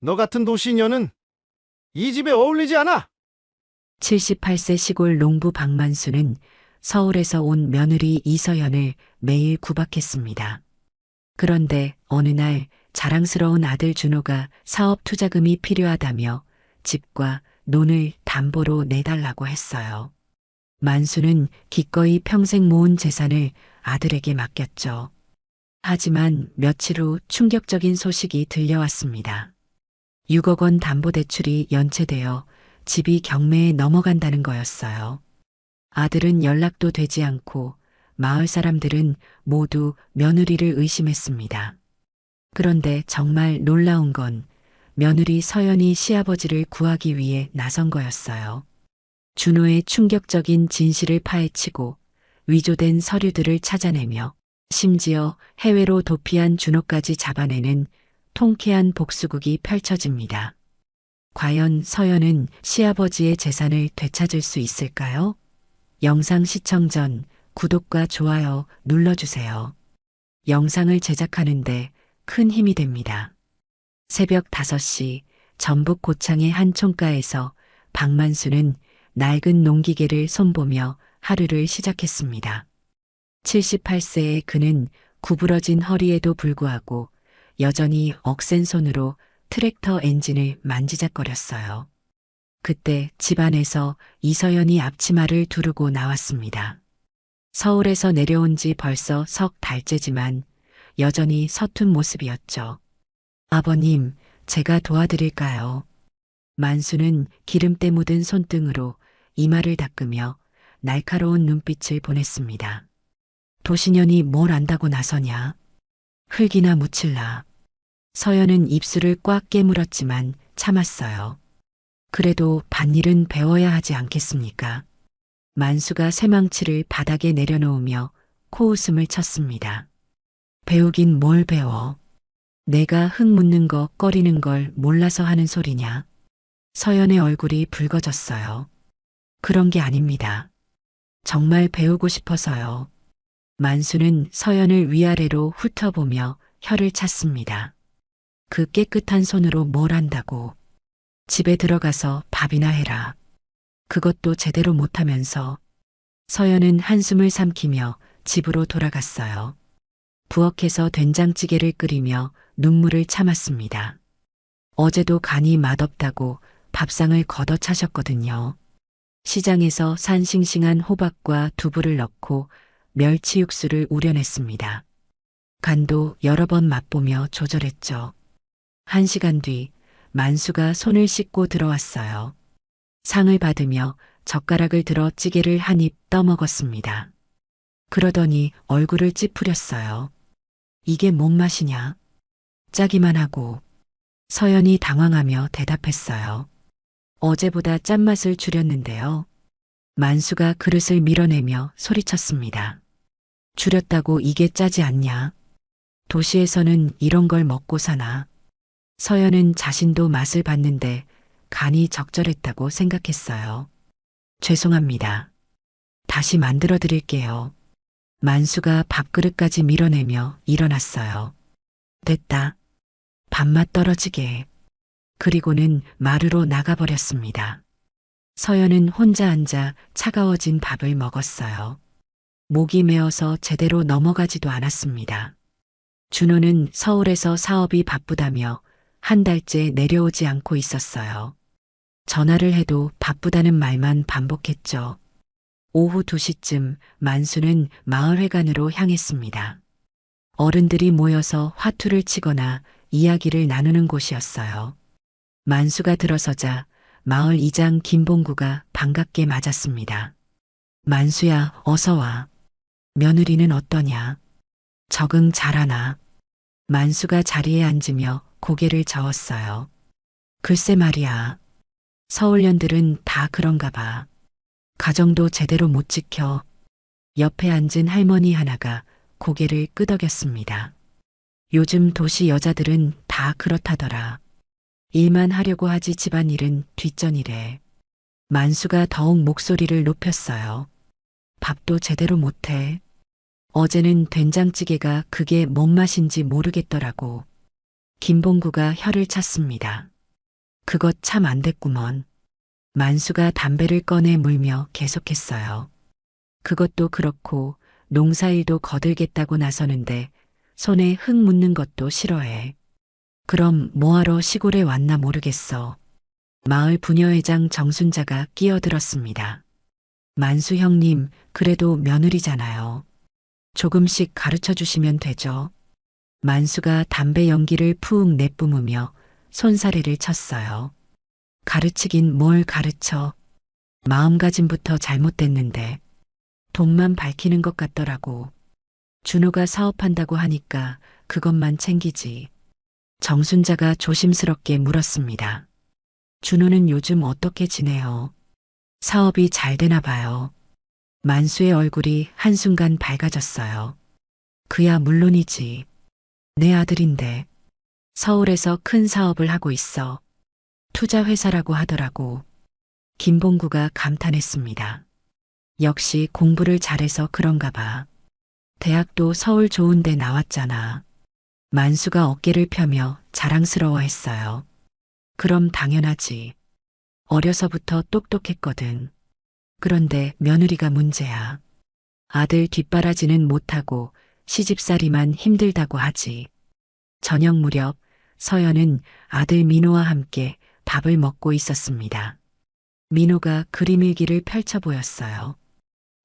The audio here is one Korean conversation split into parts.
너 같은 도시녀는 이 집에 어울리지 않아. 78세 시골 농부 박만수는 서울에서 온 며느리 이서연을 매일 구박했습니다. 그런데 어느 날 자랑스러운 아들 준호가 사업 투자금이 필요하다며 집과 논을 담보로 내달라고 했어요. 만수는 기꺼이 평생 모은 재산을 아들에게 맡겼죠. 하지만 며칠 후 충격적인 소식이 들려왔습니다. 6억 원 담보대출이 연체되어 집이 경매에 넘어간다는 거였어요. 아들은 연락도 되지 않고 마을 사람들은 모두 며느리를 의심했습니다. 그런데 정말 놀라운 건 며느리 서연이 시아버지를 구하기 위해 나선 거였어요. 준호의 충격적인 진실을 파헤치고 위조된 서류들을 찾아내며 심지어 해외로 도피한 준호까지 잡아내는 통쾌한 복수극이 펼쳐집니다. 과연 서연은 시아버지의 재산을 되찾을 수 있을까요? 영상 시청 전 구독과 좋아요 눌러주세요. 영상을 제작하는데 큰 힘이 됩니다. 새벽 5시 전북 고창의 한 촌가에서 박만수는 낡은 농기계를 손보며 하루를 시작했습니다. 78세의 그는 구부러진 허리에도 불구하고 여전히 억센 손으로 트랙터 엔진을 만지작거렸어요. 그때 집안에서 이서연이 앞치마를 두르고 나왔습니다. 서울에서 내려온 지 벌써 석 달째지만 여전히 서툰 모습이었죠. 아버님, 제가 도와드릴까요? 만수는 기름때 묻은 손등으로 이마를 닦으며 날카로운 눈빛을 보냈습니다. 도시년이 뭘 안다고 나서냐? 흙이나 묻힐라. 서연은 입술을 꽉 깨물었지만 참았어요. 그래도 밭일은 배워야 하지 않겠습니까? 만수가 쇠망치를 바닥에 내려놓으며 코웃음을 쳤습니다. 배우긴 뭘 배워? 내가 흙 묻는 거 꺼리는 걸 몰라서 하는 소리냐? 서연의 얼굴이 붉어졌어요. 그런 게 아닙니다. 정말 배우고 싶어서요. 만수는 서연을 위아래로 훑어보며 혀를 찼습니다. 그 깨끗한 손으로 뭘 한다고. 집에 들어가서 밥이나 해라. 그것도 제대로 못하면서. 서연은 한숨을 삼키며 집으로 돌아갔어요. 부엌에서 된장찌개를 끓이며 눈물을 참았습니다. 어제도 간이 맛없다고 밥상을 걷어차셨거든요. 시장에서 산 싱싱한 호박과 두부를 넣고 멸치 육수를 우려냈습니다. 간도 여러 번 맛보며 조절했죠. 1시간 뒤 만수가 손을 씻고 들어왔어요. 상을 받으며 젓가락을 들어 찌개를 한 입 떠먹었습니다. 그러더니 얼굴을 찌푸렸어요. 이게 뭔 맛이냐? 짜기만 하고. 서연이 당황하며 대답했어요. 어제보다 짠맛을 줄였는데요. 만수가 그릇을 밀어내며 소리쳤습니다. 줄였다고 이게 짜지 않냐? 도시에서는 이런 걸 먹고 사나? 서연은 자신도 맛을 봤는데 간이 적절했다고 생각했어요. 죄송합니다. 다시 만들어 드릴게요. 만수가 밥그릇까지 밀어내며 일어났어요. 됐다. 밥맛 떨어지게. 그리고는 마루로 나가버렸습니다. 서연은 혼자 앉아 차가워진 밥을 먹었어요. 목이 메어서 제대로 넘어가지도 않았습니다. 준호는 서울에서 사업이 바쁘다며 한 달째 내려오지 않고 있었어요. 전화를 해도 바쁘다는 말만 반복했죠. 오후 2시쯤 만수는 마을회관으로 향했습니다. 어른들이 모여서 화투를 치거나 이야기를 나누는 곳이었어요. 만수가 들어서자 마을 이장 김봉구가 반갑게 맞았습니다. 만수야, 어서 와. 며느리는 어떠냐? 적응 잘하나? 만수가 자리에 앉으며 고개를 저었어요. 글쎄 말이야. 서울년들은 다 그런가 봐. 가정도 제대로 못 지켜. 옆에 앉은 할머니 하나가 고개를 끄덕였습니다. 요즘 도시 여자들은 다 그렇다더라. 일만 하려고 하지 집안일은 뒷전이래. 만수가 더욱 목소리를 높였어요. 밥도 제대로 못해. 어제는 된장찌개가 그게 뭔 맛인지 모르겠더라고. 김봉구가 혀를 찼습니다. 그것 참 안 됐구먼. 만수가 담배를 꺼내 물며 계속했어요. 그것도 그렇고 농사일도 거들겠다고 나서는데 손에 흙 묻는 것도 싫어해. 그럼 뭐하러 시골에 왔나 모르겠어. 마을 부녀회장 정순자가 끼어들었습니다. 만수 형님, 그래도 며느리잖아요. 조금씩 가르쳐 주시면 되죠. 만수가 담배 연기를 푹 내뿜으며 손사래를 쳤어요. 가르치긴 뭘 가르쳐. 마음가짐부터 잘못됐는데 돈만 밝히는 것 같더라고. 준호가 사업한다고 하니까 그것만 챙기지. 정순자가 조심스럽게 물었습니다. 준호는 요즘 어떻게 지내요? 사업이 잘 되나 봐요. 만수의 얼굴이 한순간 밝아졌어요. 그야 물론이지. 내 아들인데 서울에서 큰 사업을 하고 있어. 투자회사라고 하더라고. 김봉구가 감탄했습니다. 역시 공부를 잘해서 그런가 봐. 대학도 서울 좋은 데 나왔잖아. 만수가 어깨를 펴며 자랑스러워했어요. 그럼 당연하지. 어려서부터 똑똑했거든. 그런데 며느리가 문제야. 아들 뒷바라지는 못하고 시집살이만 힘들다고 하지. 저녁 무렵 서연은 아들 민호와 함께 밥을 먹고 있었습니다. 민호가 그림 일기를 펼쳐 보였어요.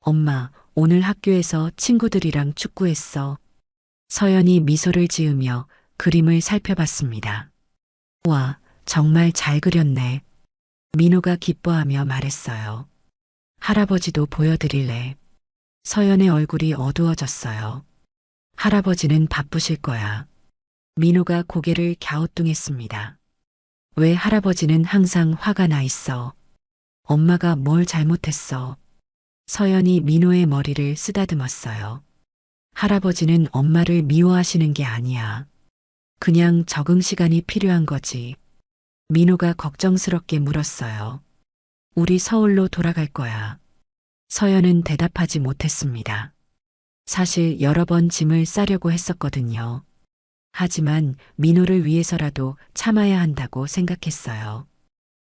엄마, 오늘 학교에서 친구들이랑 축구했어. 서연이 미소를 지으며 그림을 살펴봤습니다. 와, 정말 잘 그렸네. 민호가 기뻐하며 말했어요. 할아버지도 보여드릴래. 서연의 얼굴이 어두워졌어요. 할아버지는 바쁘실 거야. 민호가 고개를 갸우뚱했습니다. 왜 할아버지는 항상 화가 나 있어? 엄마가 뭘 잘못했어? 서연이 민호의 머리를 쓰다듬었어요. 할아버지는 엄마를 미워하시는 게 아니야. 그냥 적응 시간이 필요한 거지. 민호가 걱정스럽게 물었어요. 우리 서울로 돌아갈 거야. 서연은 대답하지 못했습니다. 사실 여러 번 짐을 싸려고 했었거든요. 하지만 민호를 위해서라도 참아야 한다고 생각했어요.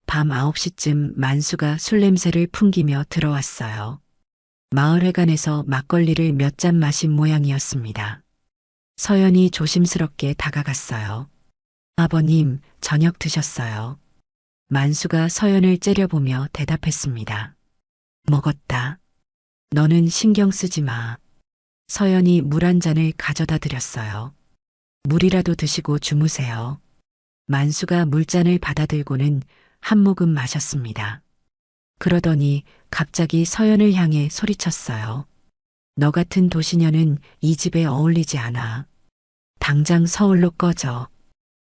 밤 9시쯤 만수가 술 냄새를 풍기며 들어왔어요. 마을회관에서 막걸리를 몇 잔 마신 모양이었습니다. 서연이 조심스럽게 다가갔어요. 아버님, 저녁 드셨어요. 만수가 서연을 째려보며 대답했습니다. 먹었다. 너는 신경 쓰지 마. 서연이 물 한 잔을 가져다 드렸어요. 물이라도 드시고 주무세요. 만수가 물잔을 받아들고는 한 모금 마셨습니다. 그러더니 갑자기 서연을 향해 소리쳤어요. 너 같은 도시녀는 이 집에 어울리지 않아. 당장 서울로 꺼져.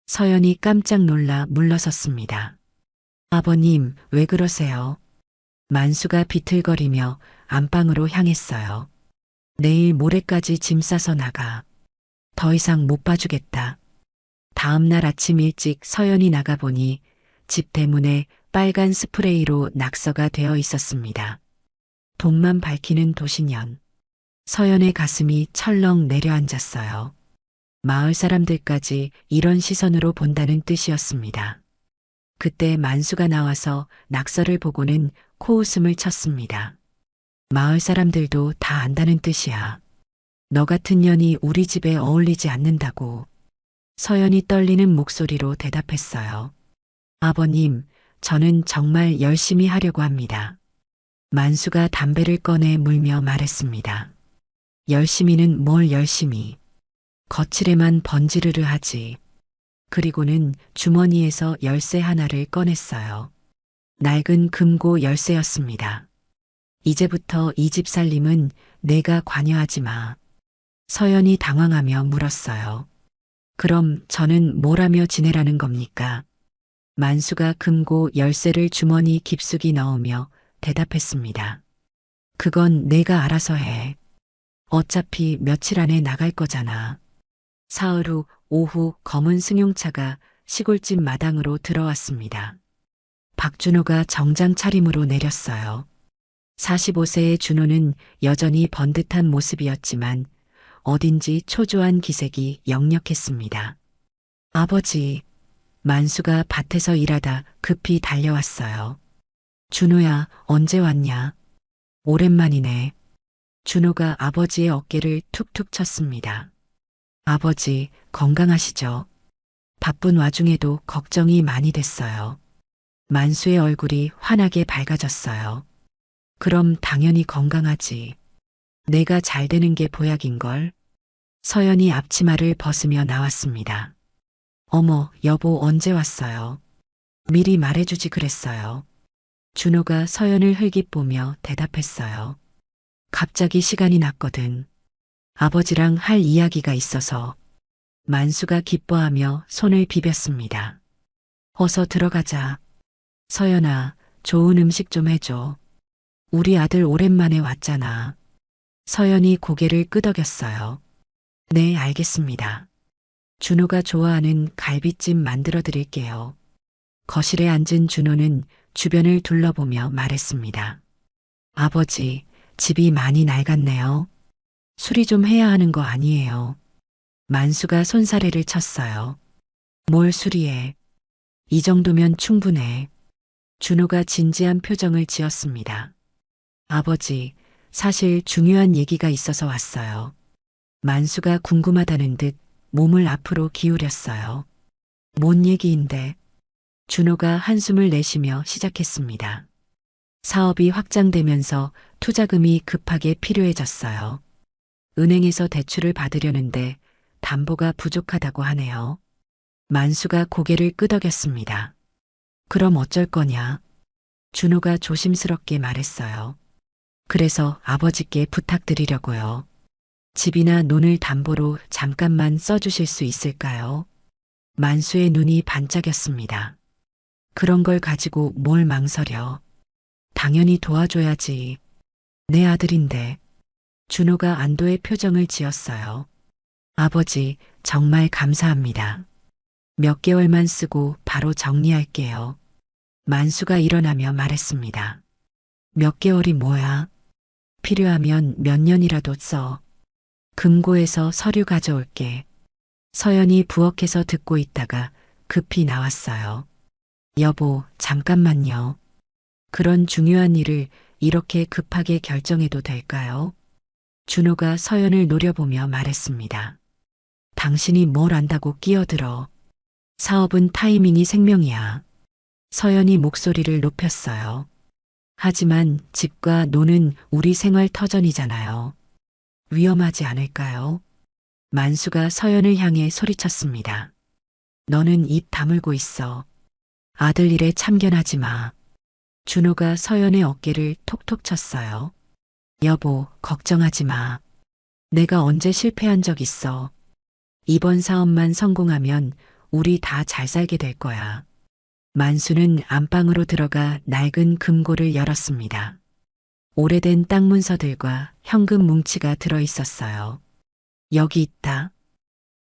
서연이 깜짝 놀라 물러섰습니다. 아버님, 왜 그러세요? 만수가 비틀거리며 안방으로 향했어요. 내일 모레까지 짐 싸서 나가. 더 이상 못 봐주겠다. 다음 날 아침 일찍 서연이 나가보니 집 대문에 빨간 스프레이로 낙서가 되어 있었습니다. 돈만 밝히는 도시년. 서연의 가슴이 철렁 내려앉았어요. 마을 사람들까지 이런 시선으로 본다는 뜻이었습니다. 그때 만수가 나와서 낙서를 보고는 코웃음을 쳤습니다. 마을 사람들도 다 안다는 뜻이야. 너 같은 년이 우리 집에 어울리지 않는다고. 서연이 떨리는 목소리로 대답했어요. 아버님, 저는 정말 열심히 하려고 합니다. 만수가 담배를 꺼내 물며 말했습니다. 열심히는 뭘 열심히. 거칠에만 번지르르 하지. 그리고는 주머니에서 열쇠 하나를 꺼냈어요. 낡은 금고 열쇠였습니다. 이제부터 이 집 살림은 내가 관여하지 마. 서연이 당황하며 물었어요. 그럼 저는 뭘 하며 지내라는 겁니까? 만수가 금고 열쇠를 주머니 깊숙이 넣으며 대답했습니다. 그건 내가 알아서 해. 어차피 며칠 안에 나갈 거잖아. 사흘 후 오후 검은 승용차가 시골집 마당으로 들어왔습니다. 박준호가 정장 차림으로 내렸어요. 45세의 준호는 여전히 번듯한 모습이었지만 어딘지 초조한 기색이 역력했습니다. 아버지, 만수가 밭에서 일하다 급히 달려왔어요. 준호야, 언제 왔냐? 오랜만이네. 준호가 아버지의 어깨를 툭툭 쳤습니다. 아버지, 건강하시죠? 바쁜 와중에도 걱정이 많이 됐어요. 만수의 얼굴이 환하게 밝아졌어요. 그럼 당연히 건강하지. 내가 잘 되는 게 보약인걸. 서연이 앞치마를 벗으며 나왔습니다. 어머, 여보 언제 왔어요? 미리 말해주지 그랬어요. 준호가 서연을 흘깃보며 대답했어요. 갑자기 시간이 났거든. 아버지랑 할 이야기가 있어서. 만수가 기뻐하며 손을 비볐습니다. 어서 들어가자. 서연아, 좋은 음식 좀 해줘. 우리 아들 오랜만에 왔잖아. 서연이 고개를 끄덕였어요. 네, 알겠습니다. 준호가 좋아하는 갈비찜 만들어 드릴게요. 거실에 앉은 준호는 주변을 둘러보며 말했습니다. 아버지, 집이 많이 낡았네요. 수리 좀 해야 하는 거 아니에요. 만수가 손사래를 쳤어요. 뭘 수리해? 이 정도면 충분해. 준호가 진지한 표정을 지었습니다. 아버지, 사실 중요한 얘기가 있어서 왔어요. 만수가 궁금하다는 듯 몸을 앞으로 기울였어요. 뭔 얘기인데? 준호가 한숨을 내쉬며 시작했습니다. 사업이 확장되면서 투자금이 급하게 필요해졌어요. 은행에서 대출을 받으려는데 담보가 부족하다고 하네요. 만수가 고개를 끄덕였습니다. 그럼 어쩔 거냐? 준호가 조심스럽게 말했어요. 그래서 아버지께 부탁드리려고요. 집이나 논을 담보로 잠깐만 써주실 수 있을까요? 만수의 눈이 반짝였습니다. 그런 걸 가지고 뭘 망설여. 당연히 도와줘야지. 내 아들인데. 준호가 안도의 표정을 지었어요. 아버지, 정말 감사합니다. 몇 개월만 쓰고 바로 정리할게요. 만수가 일어나며 말했습니다. 몇 개월이 뭐야? 필요하면 몇 년이라도 써. 금고에서 서류 가져올게. 서연이 부엌에서 듣고 있다가 급히 나왔어요. 여보, 잠깐만요. 그런 중요한 일을 이렇게 급하게 결정해도 될까요? 준호가 서연을 노려보며 말했습니다. 당신이 뭘 안다고 끼어들어. 사업은 타이밍이 생명이야. 서연이 목소리를 높였어요. 하지만 집과 논은 우리 생활 터전이잖아요. 위험하지 않을까요? 만수가 서연을 향해 소리쳤습니다. 너는 입 다물고 있어. 아들 일에 참견하지 마. 준호가 서연의 어깨를 톡톡 쳤어요. 여보, 걱정하지 마. 내가 언제 실패한 적 있어. 이번 사업만 성공하면 우리 다 잘 살게 될 거야. 만수는 안방으로 들어가 낡은 금고를 열었습니다. 오래된 땅 문서들과 현금 뭉치가 들어 있었어요. 여기 있다.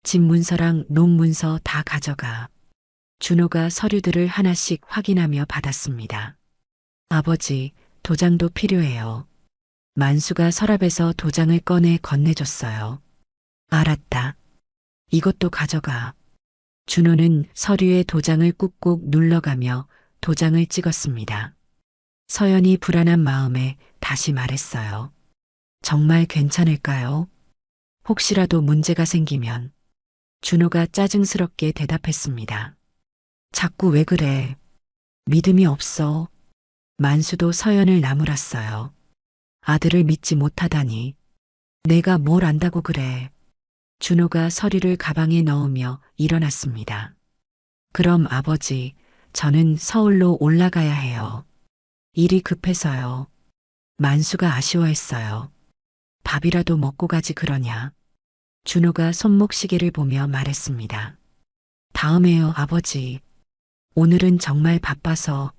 집 문서랑 논 문서 다 가져가. 준호가 서류들을 하나씩 확인하며 받았습니다. 아버지, 도장도 필요해요. 만수가 서랍에서 도장을 꺼내 건네줬어요. 알았다. 이것도 가져가. 준호는 서류에 도장을 꾹꾹 눌러가며 도장을 찍었습니다. 서연이 불안한 마음에 다시 말했어요. 정말 괜찮을까요? 혹시라도 문제가 생기면. 준호가 짜증스럽게 대답했습니다. 자꾸 왜 그래? 믿음이 없어. 만수도 서연을 나무랐어요. 아들을 믿지 못하다니. 내가 뭘 안다고 그래. 준호가 서류를 가방에 넣으며 일어났습니다. 그럼 아버지, 저는 서울로 올라가야 해요. 일이 급해서요. 만수가 아쉬워했어요. 밥이라도 먹고 가지 그러냐. 준호가 손목시계를 보며 말했습니다. 다음에요, 아버지. 오늘은 정말 바빠서.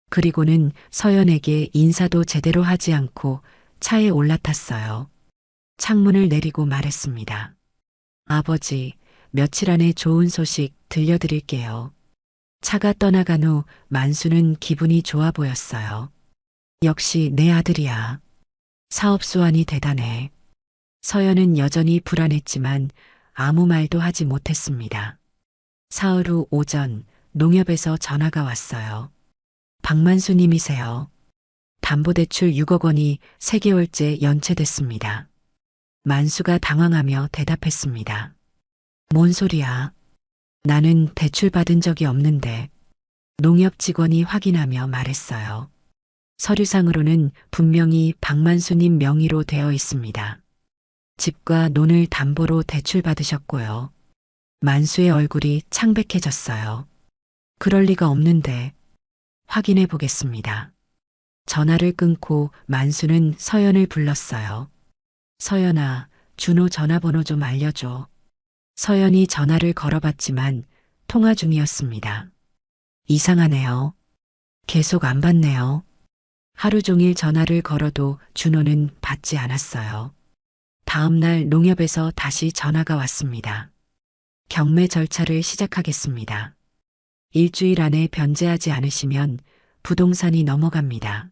그리고는 서연에게 인사도 제대로 하지 않고 차에 올라탔어요. 창문을 내리고 말했습니다. 아버지, 며칠 안에 좋은 소식 들려드릴게요. 차가 떠나간 후 만수는 기분이 좋아 보였어요. 역시 내 아들이야. 사업 수완이 대단해. 서연은 여전히 불안했지만 아무 말도 하지 못했습니다. 사흘 후 오전 농협에서 전화가 왔어요. 박만수님이세요. 담보대출 6억 원이 3개월째 연체됐습니다. 만수가 당황하며 대답했습니다. 뭔 소리야? 나는 대출 받은 적이 없는데. 농협 직원이 확인하며 말했어요. 서류상으로는 분명히 박만수님 명의로 되어 있습니다. 집과 논을 담보로 대출 받으셨고요. 만수의 얼굴이 창백해졌어요. 그럴 리가 없는데. 확인해 보겠습니다. 전화를 끊고 만수는 서연을 불렀어요. 서연아, 준호 전화번호 좀 알려줘. 서연이 전화를 걸어봤지만 통화 중이었습니다. 이상하네요. 계속 안 받네요. 하루 종일 전화를 걸어도 준호는 받지 않았어요. 다음 날 농협에서 다시 전화가 왔습니다. 경매 절차를 시작하겠습니다. 일주일 안에 변제하지 않으시면 부동산이 넘어갑니다.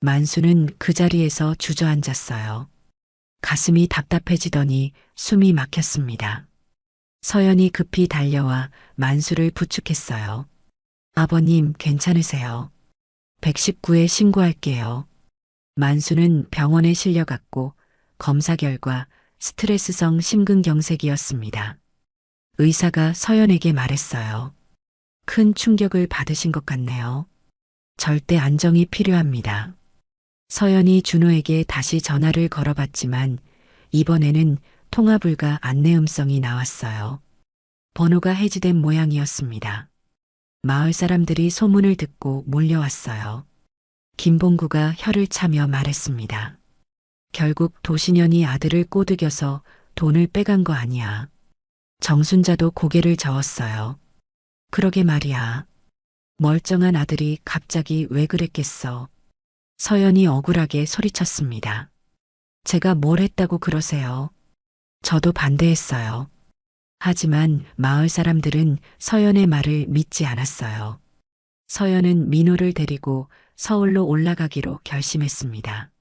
만수는 그 자리에서 주저앉았어요. 가슴이 답답해지더니 숨이 막혔습니다. 서연이 급히 달려와 만수를 부축했어요. 아버님, 괜찮으세요? 119에 신고할게요. 만수는 병원에 실려갔고 검사 결과 스트레스성 심근경색이었습니다. 의사가 서연에게 말했어요. 큰 충격을 받으신 것 같네요. 절대 안정이 필요합니다. 서연이 준호에게 다시 전화를 걸어봤지만 이번에는 통화 불가 안내음성이 나왔어요. 번호가 해지된 모양이었습니다. 마을 사람들이 소문을 듣고 몰려왔어요. 김봉구가 혀를 차며 말했습니다. 결국 도신현이 아들을 꼬드겨서 돈을 빼간 거 아니야. 정순자도 고개를 저었어요. 그러게 말이야. 멀쩡한 아들이 갑자기 왜 그랬겠어. 서연이 억울하게 소리쳤습니다. 제가 뭘 했다고 그러세요? 저도 반대했어요. 하지만 마을 사람들은 서연의 말을 믿지 않았어요. 서연은 민호를 데리고 서울로 올라가기로 결심했습니다.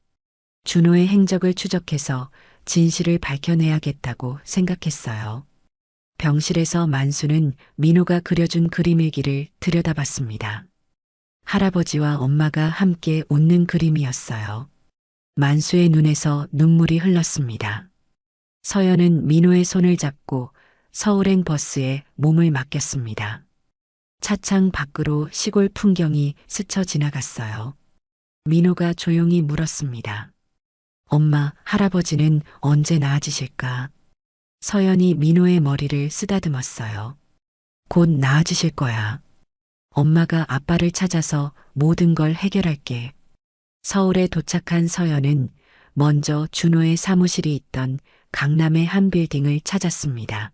준호의 행적을 추적해서 진실을 밝혀내야겠다고 생각했어요. 병실에서 만수는 민호가 그려준 그림일기를 들여다봤습니다. 할아버지와 엄마가 함께 웃는 그림이었어요. 만수의 눈에서 눈물이 흘렀습니다. 서연은 민호의 손을 잡고 서울행 버스에 몸을 맡겼습니다. 차창 밖으로 시골 풍경이 스쳐 지나갔어요. 민호가 조용히 물었습니다. 엄마, 할아버지는 언제 나아지실까? 서연이 민호의 머리를 쓰다듬었어요. 곧 나아지실 거야. 엄마가 아빠를 찾아서 모든 걸 해결할게. 서울에 도착한 서연은 먼저 준호의 사무실이 있던 강남의 한 빌딩을 찾았습니다.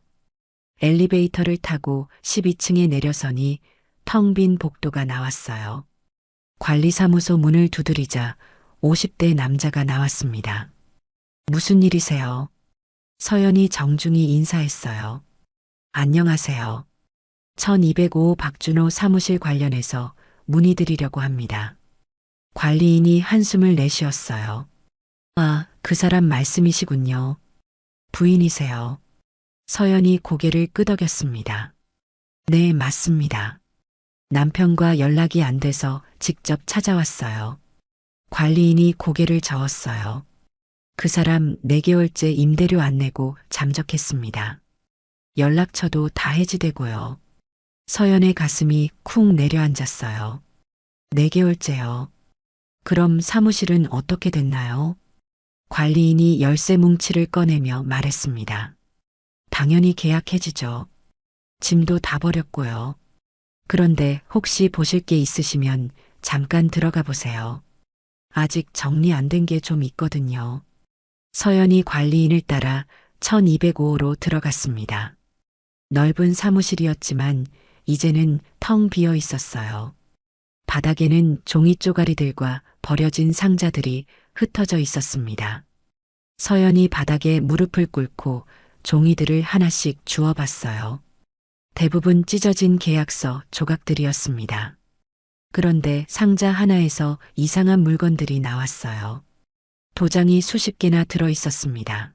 엘리베이터를 타고 12층에 내려서니 텅 빈 복도가 나왔어요. 관리사무소 문을 두드리자 50대 남자가 나왔습니다. 무슨 일이세요? 서연이 정중히 인사했어요. 안녕하세요. 1205 박준호 사무실 관련해서 문의드리려고 합니다. 관리인이 한숨을 내쉬었어요. 아, 그 사람 말씀이시군요. 부인이세요. 서연이 고개를 끄덕였습니다. 네, 맞습니다. 남편과 연락이 안 돼서 직접 찾아왔어요. 관리인이 고개를 저었어요. 그 사람 4개월째 임대료 안 내고 잠적했습니다. 연락처도 다 해지되고요. 서연의 가슴이 쿵 내려앉았어요. 4개월째요. 그럼 사무실은 어떻게 됐나요? 관리인이 열쇠 뭉치를 꺼내며 말했습니다. 당연히 계약 해지죠. 짐도 다 버렸고요. 그런데 혹시 보실 게 있으시면 잠깐 들어가 보세요. 아직 정리 안 된 게 좀 있거든요. 서연이 관리인을 따라 1205호로 들어갔습니다. 넓은 사무실이었지만 이제는 텅 비어 있었어요. 바닥에는 종이 쪼가리들과 버려진 상자들이 흩어져 있었습니다. 서연이 바닥에 무릎을 꿇고 종이들을 하나씩 주워봤어요. 대부분 찢어진 계약서 조각들이었습니다. 그런데 상자 하나에서 이상한 물건들이 나왔어요. 도장이 수십 개나 들어 있었습니다.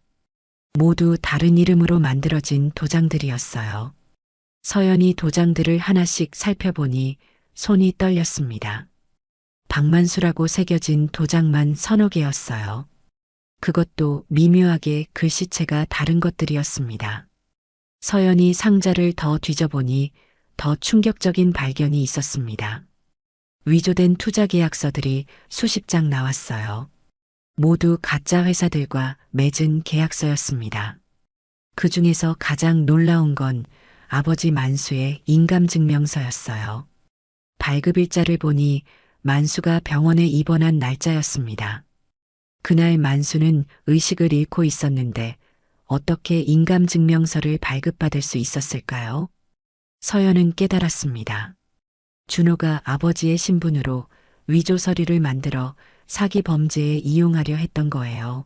모두 다른 이름으로 만들어진 도장들이었어요. 서연이 도장들을 하나씩 살펴보니 손이 떨렸습니다. 박만수라고 새겨진 도장만 서너 개였어요. 그것도 미묘하게 글씨체가 다른 것들이었습니다. 서연이 상자를 더 뒤져보니 더 충격적인 발견이 있었습니다. 위조된 투자 계약서들이 수십 장 나왔어요. 모두 가짜 회사들과 맺은 계약서였습니다. 그 중에서 가장 놀라운 건 아버지 만수의 인감증명서였어요. 발급일자를 보니 만수가 병원에 입원한 날짜였습니다. 그날 만수는 의식을 잃고 있었는데 어떻게 인감증명서를 발급받을 수 있었을까요? 서연은 깨달았습니다. 준호가 아버지의 신분으로 위조 서류를 만들어 사기 범죄에 이용하려 했던 거예요.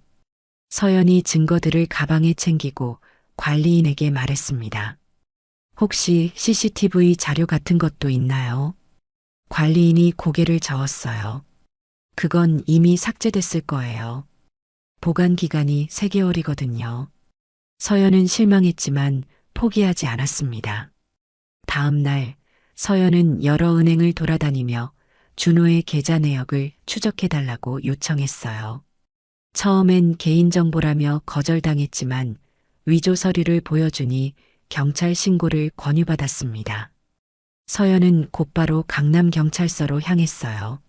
서연이 증거들을 가방에 챙기고 관리인에게 말했습니다. 혹시 CCTV 자료 같은 것도 있나요? 관리인이 고개를 저었어요. 그건 이미 삭제됐을 거예요. 보관 기간이 3개월이거든요. 서연은 실망했지만 포기하지 않았습니다. 다음 날 서연은 여러 은행을 돌아다니며 준호의 계좌 내역을 추적해달라고 요청했어요. 처음엔 개인정보라며 거절당했지만 위조 서류를 보여주니 경찰 신고를 권유받았습니다. 서연은 곧바로 강남경찰서로 향했어요.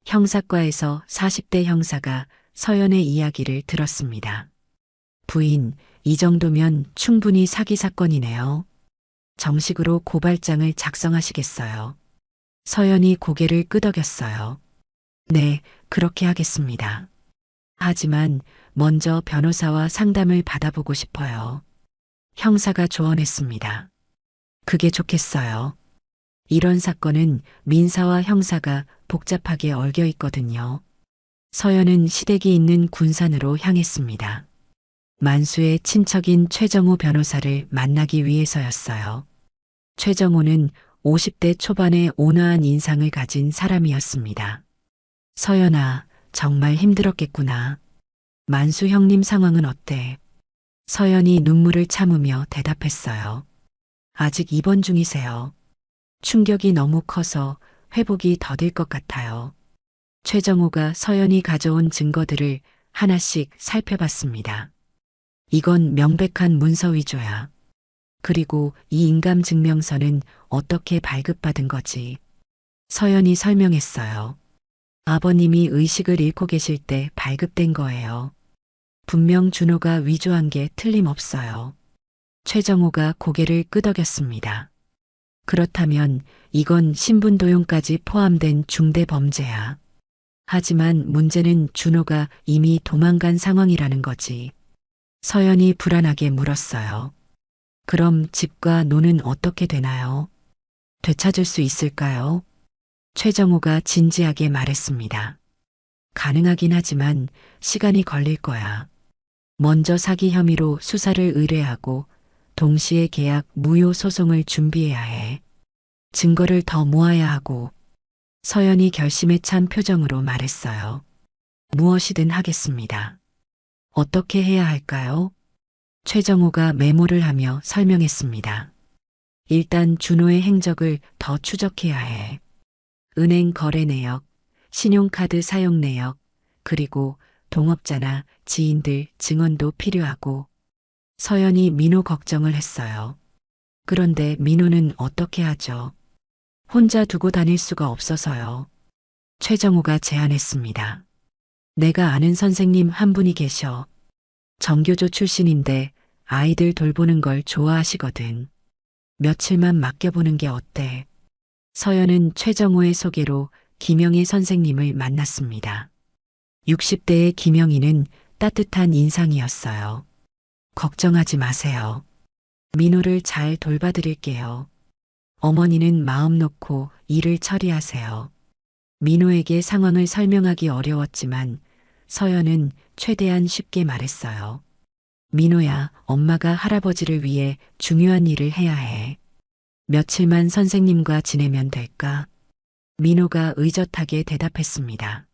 형사과에서 40대 형사가 서연의 이야기를 들었습니다. 부인, 이 정도면 충분히 사기 사건이네요. 정식으로 고발장을 작성하시겠어요? 서연이 고개를 끄덕였어요. 네, 그렇게 하겠습니다. 하지만 먼저 변호사와 상담을 받아보고 싶어요. 형사가 조언했습니다. 그게 좋겠어요. 이런 사건은 민사와 형사가 복잡하게 얽여 있거든요. 서연은 시댁이 있는 군산으로 향했습니다. 만수의 친척인 최정호 변호사를 만나기 위해서였어요. 최정호는 50대 초반의 온화한 인상을 가진 사람이었습니다. 서연아, 정말 힘들었겠구나. 만수 형님 상황은 어때? 서연이 눈물을 참으며 대답했어요. 아직 입원 중이세요. 충격이 너무 커서 회복이 더딜 것 같아요. 최정호가 서연이 가져온 증거들을 하나씩 살펴봤습니다. 이건 명백한 문서 위조야. 그리고 이 인감증명서는 어떻게 발급받은 거지? 서연이 설명했어요. 아버님이 의식을 잃고 계실 때 발급된 거예요. 분명 준호가 위조한 게 틀림없어요. 최정호가 고개를 끄덕였습니다. 그렇다면 이건 신분 도용까지 포함된 중대 범죄야. 하지만 문제는 준호가 이미 도망간 상황이라는 거지. 서연이 불안하게 물었어요. 그럼 집과 노는 어떻게 되나요? 되찾을 수 있을까요? 최정호가 진지하게 말했습니다. 가능하긴 하지만 시간이 걸릴 거야. 먼저 사기 혐의로 수사를 의뢰하고 동시에 계약 무효 소송을 준비해야 해. 증거를 더 모아야 하고. 서연이 결심에 찬 표정으로 말했어요. 무엇이든 하겠습니다. 어떻게 해야 할까요? 최정호가 메모를 하며 설명했습니다. 일단 준호의 행적을 더 추적해야 해. 은행 거래 내역, 신용카드 사용 내역, 그리고 동업자나 지인들 증언도 필요하고. 서연이 민호 걱정을 했어요. 그런데 민호는 어떻게 하죠? 혼자 두고 다닐 수가 없어서요. 최정호가 제안했습니다. 내가 아는 선생님 한 분이 계셔. 정교조 출신인데 아이들 돌보는 걸 좋아하시거든. 며칠만 맡겨보는 게 어때? 서연은 최정호의 소개로 김영애 선생님을 만났습니다. 60대의 김영희는 따뜻한 인상이었어요. 걱정하지 마세요. 민호를 잘 돌봐드릴게요. 어머니는 마음 놓고 일을 처리하세요. 민호에게 상황을 설명하기 어려웠지만 서연은 최대한 쉽게 말했어요. 민호야, 엄마가 할아버지를 위해 중요한 일을 해야 해. 며칠만 선생님과 지내면 될까? 민호가 의젓하게 대답했습니다.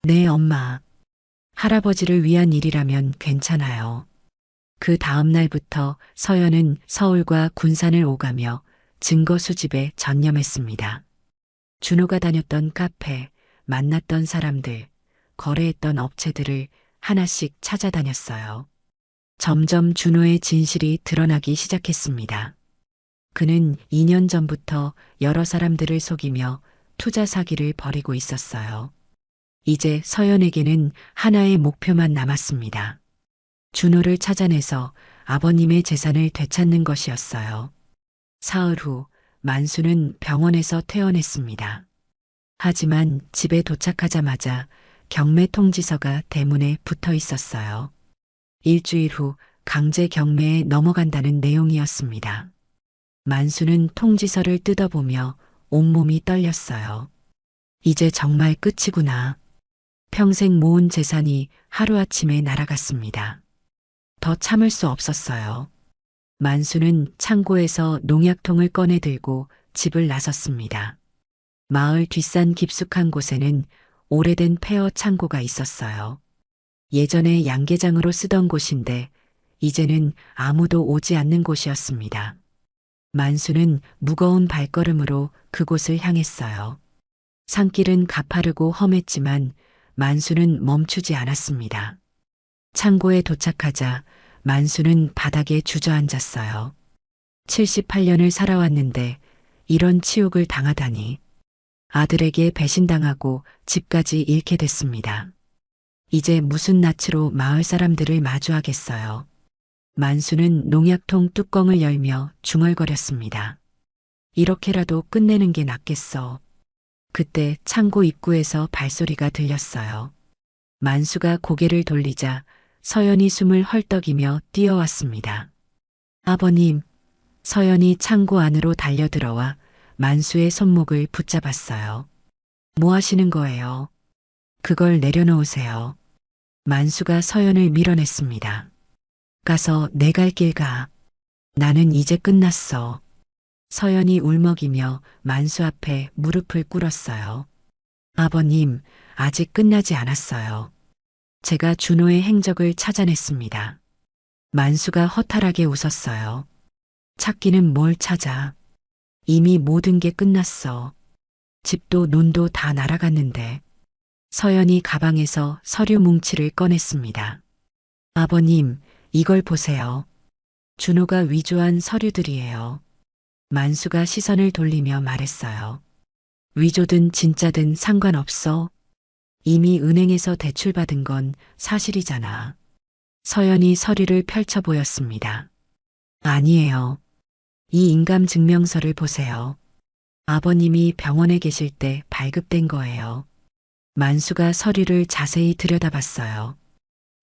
네, 엄마. 할아버지를 위한 일이라면 괜찮아요. 그 다음 날부터 서연은 서울과 군산을 오가며 증거 수집에 전념했습니다. 준호가 다녔던 카페, 만났던 사람들, 거래했던 업체들을 하나씩 찾아다녔어요. 점점 준호의 진실이 드러나기 시작했습니다. 그는 2년 전부터 여러 사람들을 속이며 투자 사기를 벌이고 있었어요. 이제 서연에게는 하나의 목표만 남았습니다. 준호를 찾아내서 아버님의 재산을 되찾는 것이었어요. 사흘 후 만수는 병원에서 퇴원했습니다. 하지만 집에 도착하자마자 경매 통지서가 대문에 붙어 있었어요. 일주일 후 강제 경매에 넘어간다는 내용이었습니다. 만수는 통지서를 뜯어보며 온몸이 떨렸어요. 이제 정말 끝이구나. 평생 모은 재산이 하루아침에 날아갔습니다. 더 참을 수 없었어요. 만수는 창고에서 농약통을 꺼내 들고 집을 나섰습니다. 마을 뒷산 깊숙한 곳에는 오래된 폐허 창고가 있었어요. 예전에 양계장으로 쓰던 곳인데 이제는 아무도 오지 않는 곳이었습니다. 만수는 무거운 발걸음으로 그곳을 향했어요. 산길은 가파르고 험했지만 만수는 멈추지 않았습니다. 창고에 도착하자 만수는 바닥에 주저앉았어요. 78년을 살아왔는데 이런 치욕을 당하다니. 아들에게 배신당하고 집까지 잃게 됐습니다. 이제 무슨 낯으로 마을 사람들을 마주하겠어요. 만수는 농약통 뚜껑을 열며 중얼거렸습니다. 이렇게라도 끝내는 게 낫겠어. 그때 창고 입구에서 발소리가 들렸어요. 만수가 고개를 돌리자 서연이 숨을 헐떡이며 뛰어왔습니다. 아버님, 서연이 창고 안으로 달려들어와 만수의 손목을 붙잡았어요. 뭐 하시는 거예요? 그걸 내려놓으세요. 만수가 서연을 밀어냈습니다. 가서 내 갈 길 가. 나는 이제 끝났어. 서연이 울먹이며 만수 앞에 무릎을 꿇었어요. 아버님, 아직 끝나지 않았어요. 제가 준호의 행적을 찾아냈습니다. 만수가 허탈하게 웃었어요. 찾기는 뭘 찾아. 이미 모든 게 끝났어. 집도 논도 다 날아갔는데. 서연이 가방에서 서류 뭉치를 꺼냈습니다. 아버님, 이걸 보세요. 준호가 위조한 서류들이에요. 만수가 시선을 돌리며 말했어요. 위조든 진짜든 상관없어. 이미 은행에서 대출받은 건 사실이잖아. 서연이 서류를 펼쳐 보였습니다. 아니에요. 이 인감 증명서를 보세요. 아버님이 병원에 계실 때 발급된 거예요. 만수가 서류를 자세히 들여다봤어요.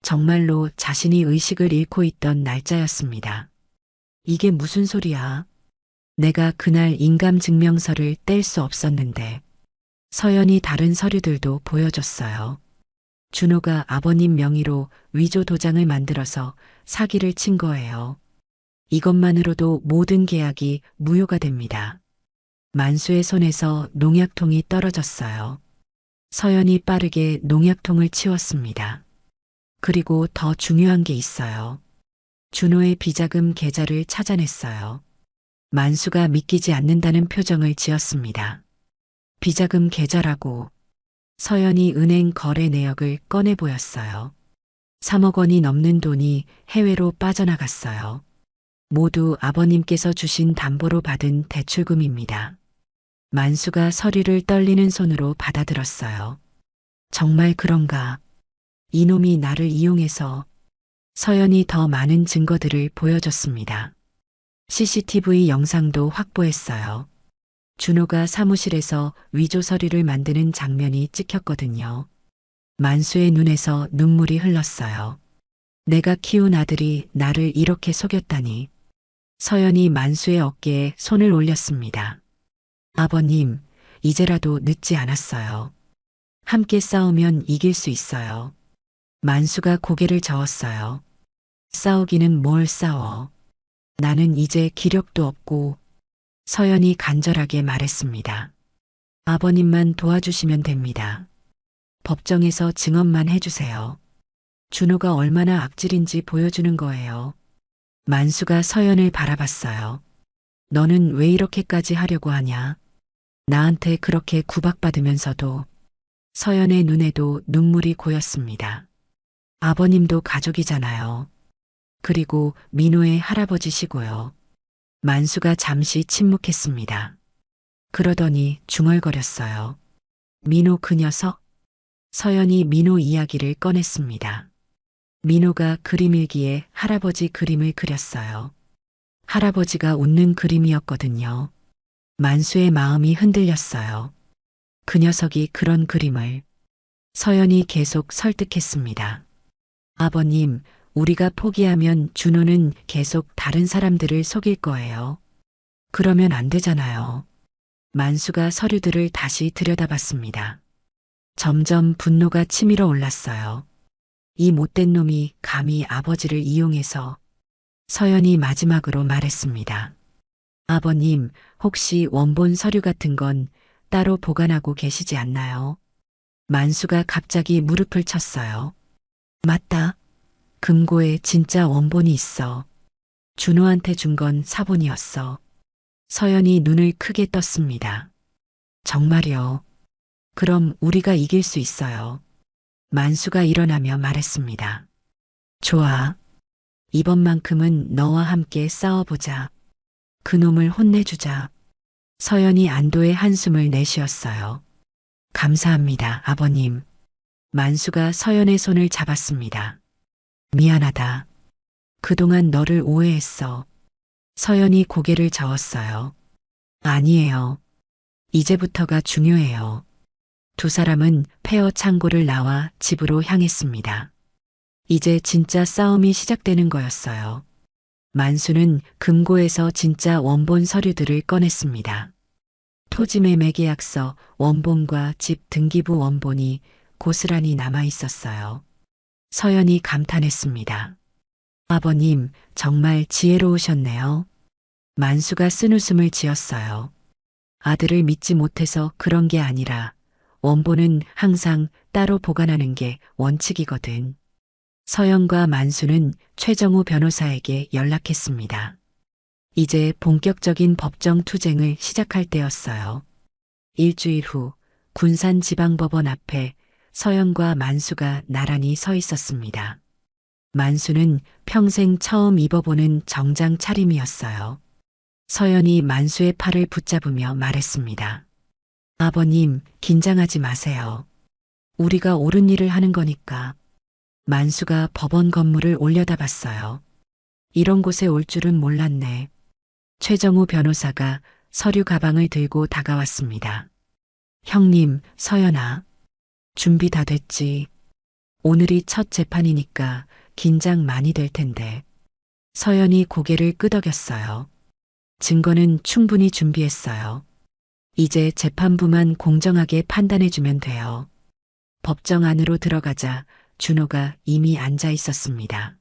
정말로 자신이 의식을 잃고 있던 날짜였습니다. 이게 무슨 소리야? 내가 그날 인감 증명서를 뗄 수 없었는데. 서연이 다른 서류들도 보여줬어요. 준호가 아버님 명의로 위조 도장을 만들어서 사기를 친 거예요. 이것만으로도 모든 계약이 무효가 됩니다. 만수의 손에서 농약통이 떨어졌어요. 서연이 빠르게 농약통을 치웠습니다. 그리고 더 중요한 게 있어요. 준호의 비자금 계좌를 찾아냈어요. 만수가 믿기지 않는다는 표정을 지었습니다. 비자금 계좌라고. 서연이 은행 거래 내역을 꺼내 보였어요. 3억 원이 넘는 돈이 해외로 빠져나갔어요. 모두 아버님께서 주신 담보로 받은 대출금입니다. 만수가 서류를 떨리는 손으로 받아들었어요. 정말 그런가? 이놈이 나를 이용해서. 서연이 더 많은 증거들을 보여줬습니다. CCTV 영상도 확보했어요. 준호가 사무실에서 위조 서류를 만드는 장면이 찍혔거든요. 만수의 눈에서 눈물이 흘렀어요. 내가 키운 아들이 나를 이렇게 속였다니. 서연이 만수의 어깨에 손을 올렸습니다. 아버님, 이제라도 늦지 않았어요. 함께 싸우면 이길 수 있어요. 만수가 고개를 저었어요. 싸우기는 뭘 싸워. 나는 이제 기력도 없고. 서연이 간절하게 말했습니다. 아버님만 도와주시면 됩니다. 법정에서 증언만 해주세요. 준호가 얼마나 악질인지 보여주는 거예요. 만수가 서연을 바라봤어요. 너는 왜 이렇게까지 하려고 하냐? 나한테 그렇게 구박받으면서도. 서연의 눈에도 눈물이 고였습니다. 아버님도 가족이잖아요. 그리고 민호의 할아버지시고요. 만수가 잠시 침묵했습니다. 그러더니 중얼거렸어요. 민호 그 녀석? 서연이 민호 이야기를 꺼냈습니다. 민호가 그림 일기에 할아버지 그림을 그렸어요. 할아버지가 웃는 그림이었거든요. 만수의 마음이 흔들렸어요. 그 녀석이 그런 그림을. 서연이 계속 설득했습니다. 아버님, 우리가 포기하면 준호는 계속 다른 사람들을 속일 거예요. 그러면 안 되잖아요. 만수가 서류들을 다시 들여다봤습니다. 점점 분노가 치밀어 올랐어요. 이 못된 놈이 감히 아버지를 이용해서. 서연이 마지막으로 말했습니다. 아버님, 혹시 원본 서류 같은 건 따로 보관하고 계시지 않나요? 만수가 갑자기 무릎을 쳤어요. 맞다. 금고에 진짜 원본이 있어. 준호한테 준 건 사본이었어. 서연이 눈을 크게 떴습니다. 정말요. 그럼 우리가 이길 수 있어요. 만수가 일어나며 말했습니다. 좋아. 이번만큼은 너와 함께 싸워보자. 그놈을 혼내주자. 서연이 안도의 한숨을 내쉬었어요. 감사합니다, 아버님. 만수가 서연의 손을 잡았습니다. 미안하다. 그동안 너를 오해했어. 서연이 고개를 저었어요. 아니에요. 이제부터가 중요해요. 두 사람은 폐허 창고를 나와 집으로 향했습니다. 이제 진짜 싸움이 시작되는 거였어요. 만수는 금고에서 진짜 원본 서류들을 꺼냈습니다. 토지 매매 계약서 원본과 집 등기부 원본이 고스란히 남아 있었어요. 서연이 감탄했습니다. 아버님, 정말 지혜로우셨네요. 만수가 쓴웃음을 지었어요. 아들을 믿지 못해서 그런 게 아니라 원본은 항상 따로 보관하는 게 원칙이거든. 서연과 만수는 최정우 변호사에게 연락했습니다. 이제 본격적인 법정 투쟁을 시작할 때였어요. 일주일 후 군산지방법원 앞에 서연과 만수가 나란히 서 있었습니다. 만수는 평생 처음 입어보는 정장 차림이었어요. 서연이 만수의 팔을 붙잡으며 말했습니다. 아버님, 긴장하지 마세요. 우리가 옳은 일을 하는 거니까. 만수가 법원 건물을 올려다봤어요. 이런 곳에 올 줄은 몰랐네. 최정우 변호사가 서류 가방을 들고 다가왔습니다. 형님, 서연아. 준비 다 됐지. 오늘이 첫 재판이니까 긴장 많이 될 텐데. 서연이 고개를 끄덕였어요. 증거는 충분히 준비했어요. 이제 재판부만 공정하게 판단해주면 돼요. 법정 안으로 들어가자 준호가 이미 앉아 있었습니다.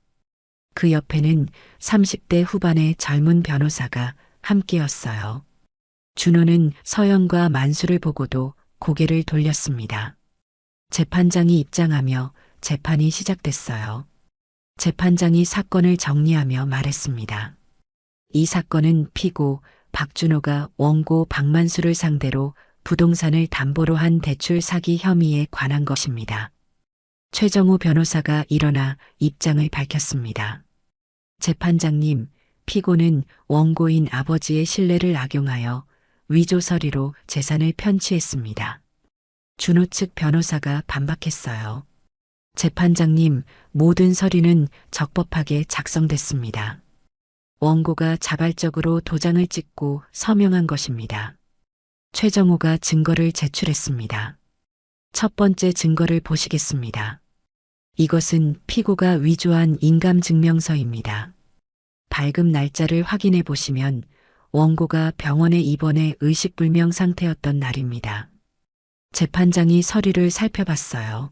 그 옆에는 30대 후반의 젊은 변호사가 함께였어요. 준호는 서연과 만수를 보고도 고개를 돌렸습니다. 재판장이 입장하며 재판이 시작됐어요. 재판장이 사건을 정리하며 말했습니다. 이 사건은 피고 박준호가 원고 박만수를 상대로 부동산을 담보로 한 대출 사기 혐의에 관한 것입니다. 최정우 변호사가 일어나 입장을 밝혔습니다. 재판장님, 피고는 원고인 아버지의 신뢰를 악용하여 위조 서류로 재산을 편취했습니다. 준호 측 변호사가 반박했어요. 재판장님, 모든 서류는 적법하게 작성됐습니다. 원고가 자발적으로 도장을 찍고 서명한 것입니다. 최정호가 증거를 제출했습니다. 첫 번째 증거를 보시겠습니다. 이것은 피고가 위조한 인감증명서입니다. 발급 날짜를 확인해 보시면 원고가 병원에 입원해 의식불명 상태였던 날입니다. 재판장이 서류를 살펴봤어요.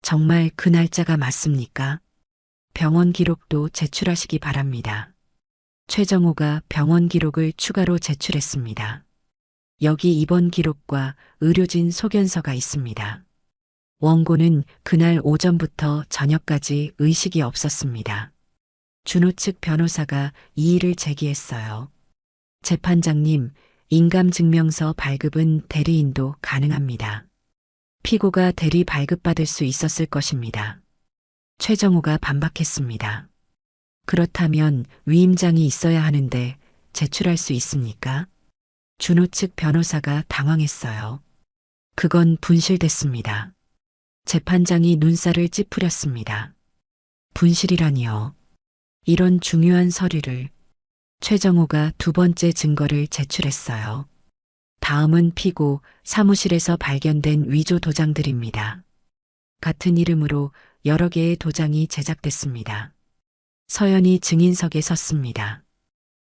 정말 그 날짜가 맞습니까? 병원 기록도 제출하시기 바랍니다. 최정호가 병원 기록을 추가로 제출했습니다. 여기 입원 기록과 의료진 소견서가 있습니다. 원고는 그날 오전부터 저녁까지 의식이 없었습니다. 준호 측 변호사가 이의를 제기했어요. 재판장님, 인감증명서 발급은 대리인도 가능합니다. 피고가 대리 발급받을 수 있었을 것입니다. 최정호가 반박했습니다. 그렇다면 위임장이 있어야 하는데 제출할 수 있습니까? 준호 측 변호사가 당황했어요. 그건 분실됐습니다. 재판장이 눈살을 찌푸렸습니다. 분실이라니요. 이런 중요한 서류를. 최정호가 두 번째 증거를 제출했어요. 다음은 피고 사무실에서 발견된 위조 도장들입니다. 같은 이름으로 여러 개의 도장이 제작됐습니다. 서연이 증인석에 섰습니다.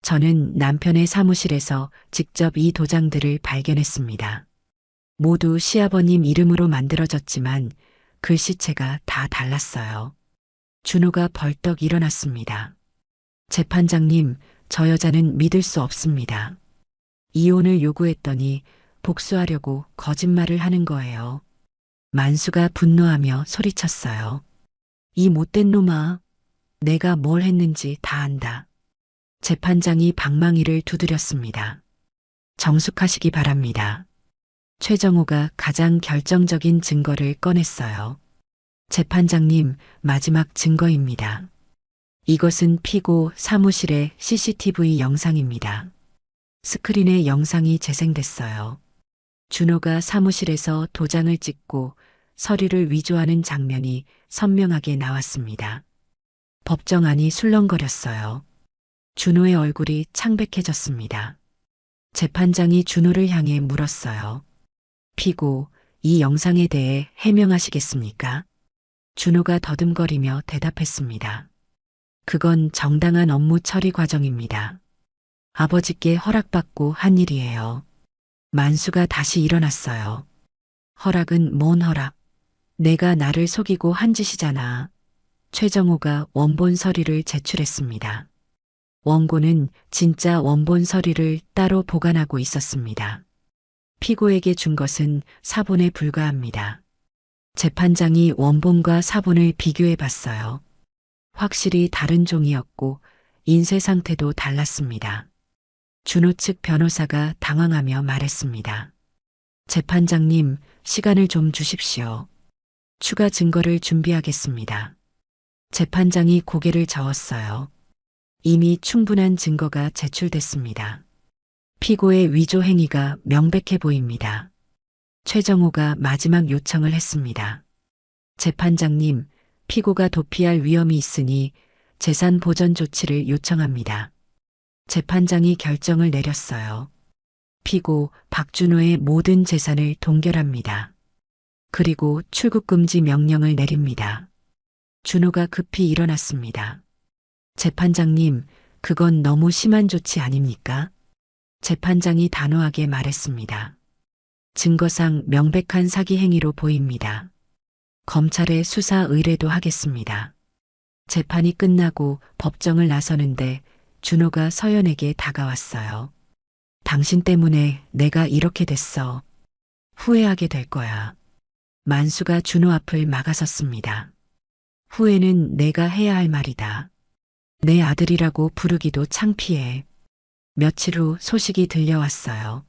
저는 남편의 사무실에서 직접 이 도장들을 발견했습니다. 모두 시아버님 이름으로 만들어졌지만 글씨체가 다 달랐어요. 준호가 벌떡 일어났습니다. 재판장님, 저 여자는 믿을 수 없습니다. 이혼을 요구했더니 복수하려고 거짓말을 하는 거예요. 만수가 분노하며 소리쳤어요. 이 못된 놈아, 내가 뭘 했는지 다 안다. 재판장이 방망이를 두드렸습니다. 정숙하시기 바랍니다. 최정호가 가장 결정적인 증거를 꺼냈어요. 재판장님, 마지막 증거입니다. 이것은 피고 사무실의 CCTV 영상입니다. 스크린에 영상이 재생됐어요. 준호가 사무실에서 도장을 찍고 서류를 위조하는 장면이 선명하게 나왔습니다. 법정 안이 술렁거렸어요. 준호의 얼굴이 창백해졌습니다. 재판장이 준호를 향해 물었어요. 피고, 이 영상에 대해 해명하시겠습니까? 준호가 더듬거리며 대답했습니다. 그건 정당한 업무 처리 과정입니다. 아버지께 허락받고 한 일이에요. 만수가 다시 일어났어요. 허락은 뭔 허락? 내가 나를 속이고 한 짓이잖아. 최정호가 원본 서류를 제출했습니다. 원고는 진짜 원본 서류를 따로 보관하고 있었습니다. 피고에게 준 것은 사본에 불과합니다. 재판장이 원본과 사본을 비교해 봤어요. 확실히 다른 종이었고 인쇄 상태도 달랐습니다. 준호 측 변호사가 당황하며 말했습니다. 재판장님, 시간을 좀 주십시오. 추가 증거를 준비하겠습니다. 재판장이 고개를 저었어요. 이미 충분한 증거가 제출됐습니다. 피고의 위조 행위가 명백해 보입니다. 최정호가 마지막 요청을 했습니다. 재판장님, 피고가 도피할 위험이 있으니 재산 보전 조치를 요청합니다. 재판장이 결정을 내렸어요. 피고 박준호의 모든 재산을 동결합니다. 그리고 출국 금지 명령을 내립니다. 준호가 급히 일어났습니다. 재판장님, 그건 너무 심한 조치 아닙니까? 재판장이 단호하게 말했습니다. 증거상 명백한 사기 행위로 보입니다. 검찰에 수사 의뢰도 하겠습니다. 재판이 끝나고 법정을 나서는데 준호가 서연에게 다가왔어요. 당신 때문에 내가 이렇게 됐어. 후회하게 될 거야. 만수가 준호 앞을 막아섰습니다. 후회는 내가 해야 할 말이다. 내 아들이라고 부르기도 창피해. 며칠 후 소식이 들려왔어요.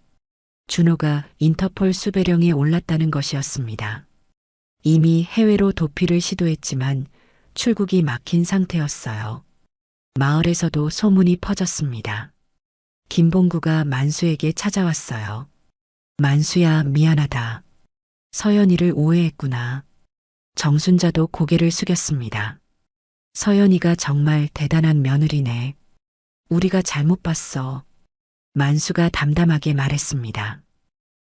준호가 인터폴 수배령에 올랐다는 것이었습니다. 이미 해외로 도피를 시도했지만 출국이 막힌 상태였어요. 마을에서도 소문이 퍼졌습니다. 김봉구가 만수에게 찾아왔어요. 만수야, 미안하다. 서연이를 오해했구나. 정순자도 고개를 숙였습니다. 서연이가 정말 대단한 며느리네. 우리가 잘못 봤어. 만수가 담담하게 말했습니다.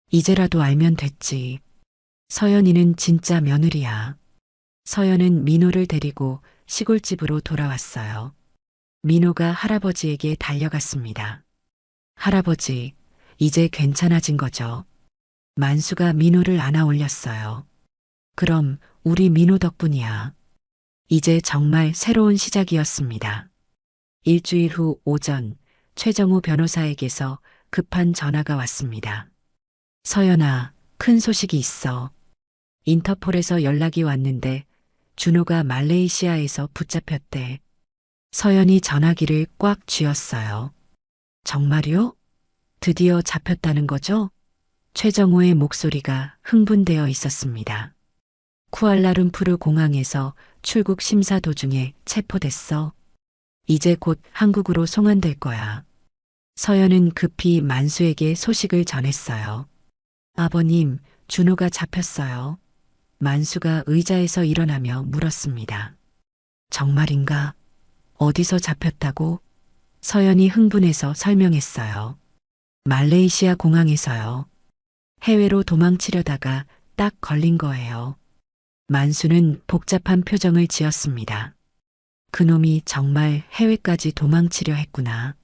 이제라도 알면 됐지. 서연이는 진짜 며느리야. 서연은 민호를 데리고 시골집으로 돌아왔어요. 민호가 할아버지에게 달려갔습니다. 할아버지, 이제 괜찮아진 거죠? 만수가 민호를 안아 올렸어요. 그럼 우리 민호 덕분이야. 이제 정말 새로운 시작이었습니다. 일주일 후 오전 최정호 변호사에게서 급한 전화가 왔습니다. 서연아, 큰 소식이 있어. 인터폴에서 연락이 왔는데 준호가 말레이시아에서 붙잡혔대. 서연이 전화기를 꽉 쥐었어요. 정말요? 드디어 잡혔다는 거죠? 최정호의 목소리가 흥분되어 있었습니다. 쿠알라룸푸르 공항에서 출국 심사 도중에 체포됐어. 이제 곧 한국으로 송환될 거야. 서연은 급히 만수에게 소식을 전했어요. 아버님, 준호가 잡혔어요. 만수가 의자에서 일어나며 물었습니다. 정말인가? 어디서 잡혔다고? 서연이 흥분해서 설명했어요. 말레이시아 공항에서요. 해외로 도망치려다가 딱 걸린 거예요. 만수는 복잡한 표정을 지었습니다. 그놈이 정말 해외까지 도망치려 했구나.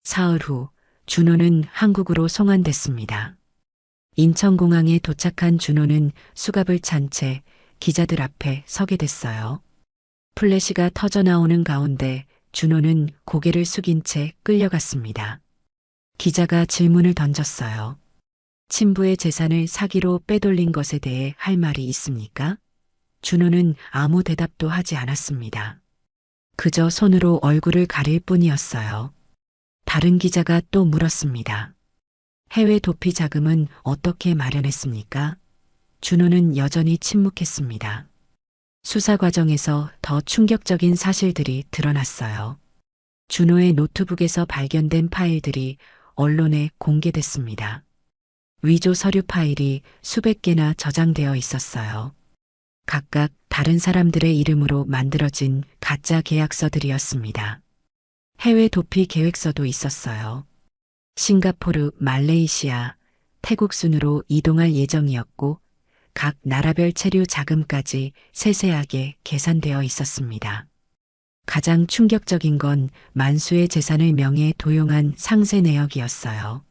사흘 후 준호는 한국으로 송환됐습니다. 인천공항에 도착한 준호는 수갑을 찬 채 기자들 앞에 서게 됐어요. 플래시가 터져 나오는 가운데 준호는 고개를 숙인 채 끌려갔습니다. 기자가 질문을 던졌어요. 친부의 재산을 사기로 빼돌린 것에 대해 할 말이 있습니까? 준호는 아무 대답도 하지 않았습니다. 그저 손으로 얼굴을 가릴 뿐이었어요. 다른 기자가 또 물었습니다. 해외 도피 자금은 어떻게 마련했습니까? 준호는 여전히 침묵했습니다. 수사 과정에서 더 충격적인 사실들이 드러났어요. 준호의 노트북에서 발견된 파일들이 언론에 공개됐습니다. 위조 서류 파일이 수백 개나 저장되어 있었어요. 각각 다른 사람들의 이름으로 만들어진 가짜 계약서들이었습니다. 해외 도피 계획서도 있었어요. 싱가포르, 말레이시아, 태국 순으로 이동할 예정이었고 각 나라별 체류 자금까지 세세하게 계산되어 있었습니다. 가장 충격적인 건 만수의 재산을 명예에 도용한 상세 내역이었어요.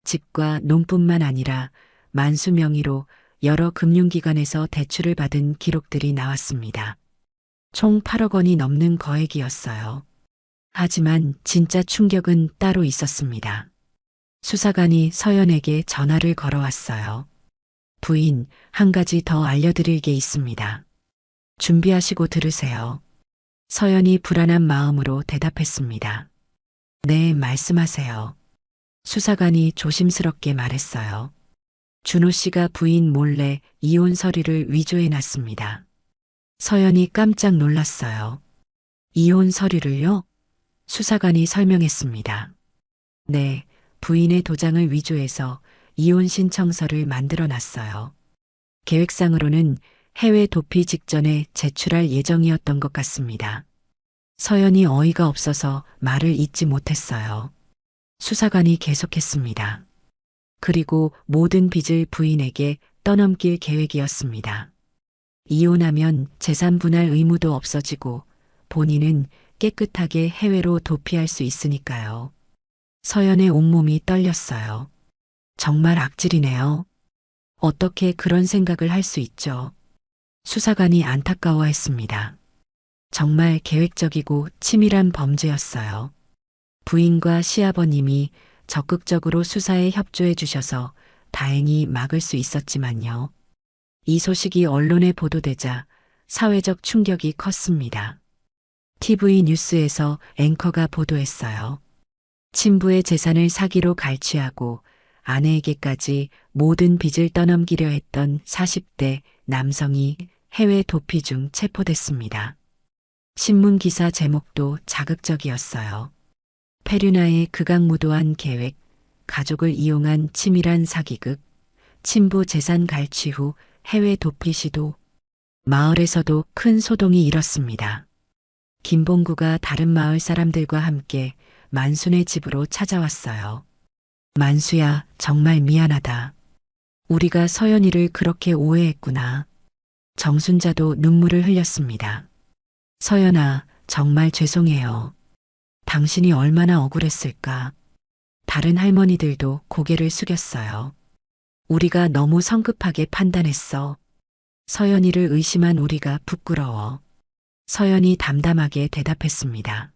집과 논뿐만 아니라 만수 명의로 여러 금융기관에서 대출을 받은 기록들이 나왔습니다. 총 8억 원이 넘는 거액이었어요. 하지만 진짜 충격은 따로 있었습니다. 수사관이 서연에게 전화를 걸어왔어요. 부인, 한 가지 더 알려드릴 게 있습니다. 준비하시고 들으세요. 서연이 불안한 마음으로 대답했습니다. 네, 말씀하세요. 수사관이 조심스럽게 말했어요. 준호 씨가 부인 몰래 이혼 서류를 위조해 놨습니다. 서연이 깜짝 놀랐어요. 이혼 서류를요? 수사관이 설명했습니다. 네, 부인의 도장을 위조해서 이혼 신청서를 만들어 놨어요. 계획상으로는 해외 도피 직전에 제출할 예정이었던 것 같습니다. 서연이 어이가 없어서 말을 잇지 못했어요. 수사관이 계속했습니다. 그리고 모든 빚을 부인에게 떠넘길 계획이었습니다. 이혼하면 재산 분할 의무도 없어지고 본인은 깨끗하게 해외로 도피할 수 있으니까요. 서연의 온몸이 떨렸어요. 정말 악질이네요. 어떻게 그런 생각을 할 수 있죠? 수사관이 안타까워했습니다. 정말 계획적이고 치밀한 범죄였어요. 부인과 시아버님이 적극적으로 수사에 협조해 주셔서 다행히 막을 수 있었지만요. 이 소식이 언론에 보도되자 사회적 충격이 컸습니다. TV 뉴스에서 앵커가 보도했어요. 친부의 재산을 사기로 갈취하고 아내에게까지 모든 빚을 떠넘기려 했던 40대 남성이 해외 도피 중 체포됐습니다. 신문 기사 제목도 자극적이었어요. 페류나의 극악무도한 계획, 가족을 이용한 치밀한 사기극, 친부 재산 갈취 후 해외 도피 시도. 마을에서도 큰 소동이 일었습니다. 김봉구가 다른 마을 사람들과 함께 만순의 집으로 찾아왔어요. 만수야, 정말 미안하다. 우리가 서연이를 그렇게 오해했구나. 정순자도 눈물을 흘렸습니다. 서연아, 정말 죄송해요. 당신이 얼마나 억울했을까. 다른 할머니들도 고개를 숙였어요. 우리가 너무 성급하게 판단했어. 서연이를 의심한 우리가 부끄러워. 서연이 담담하게 대답했습니다.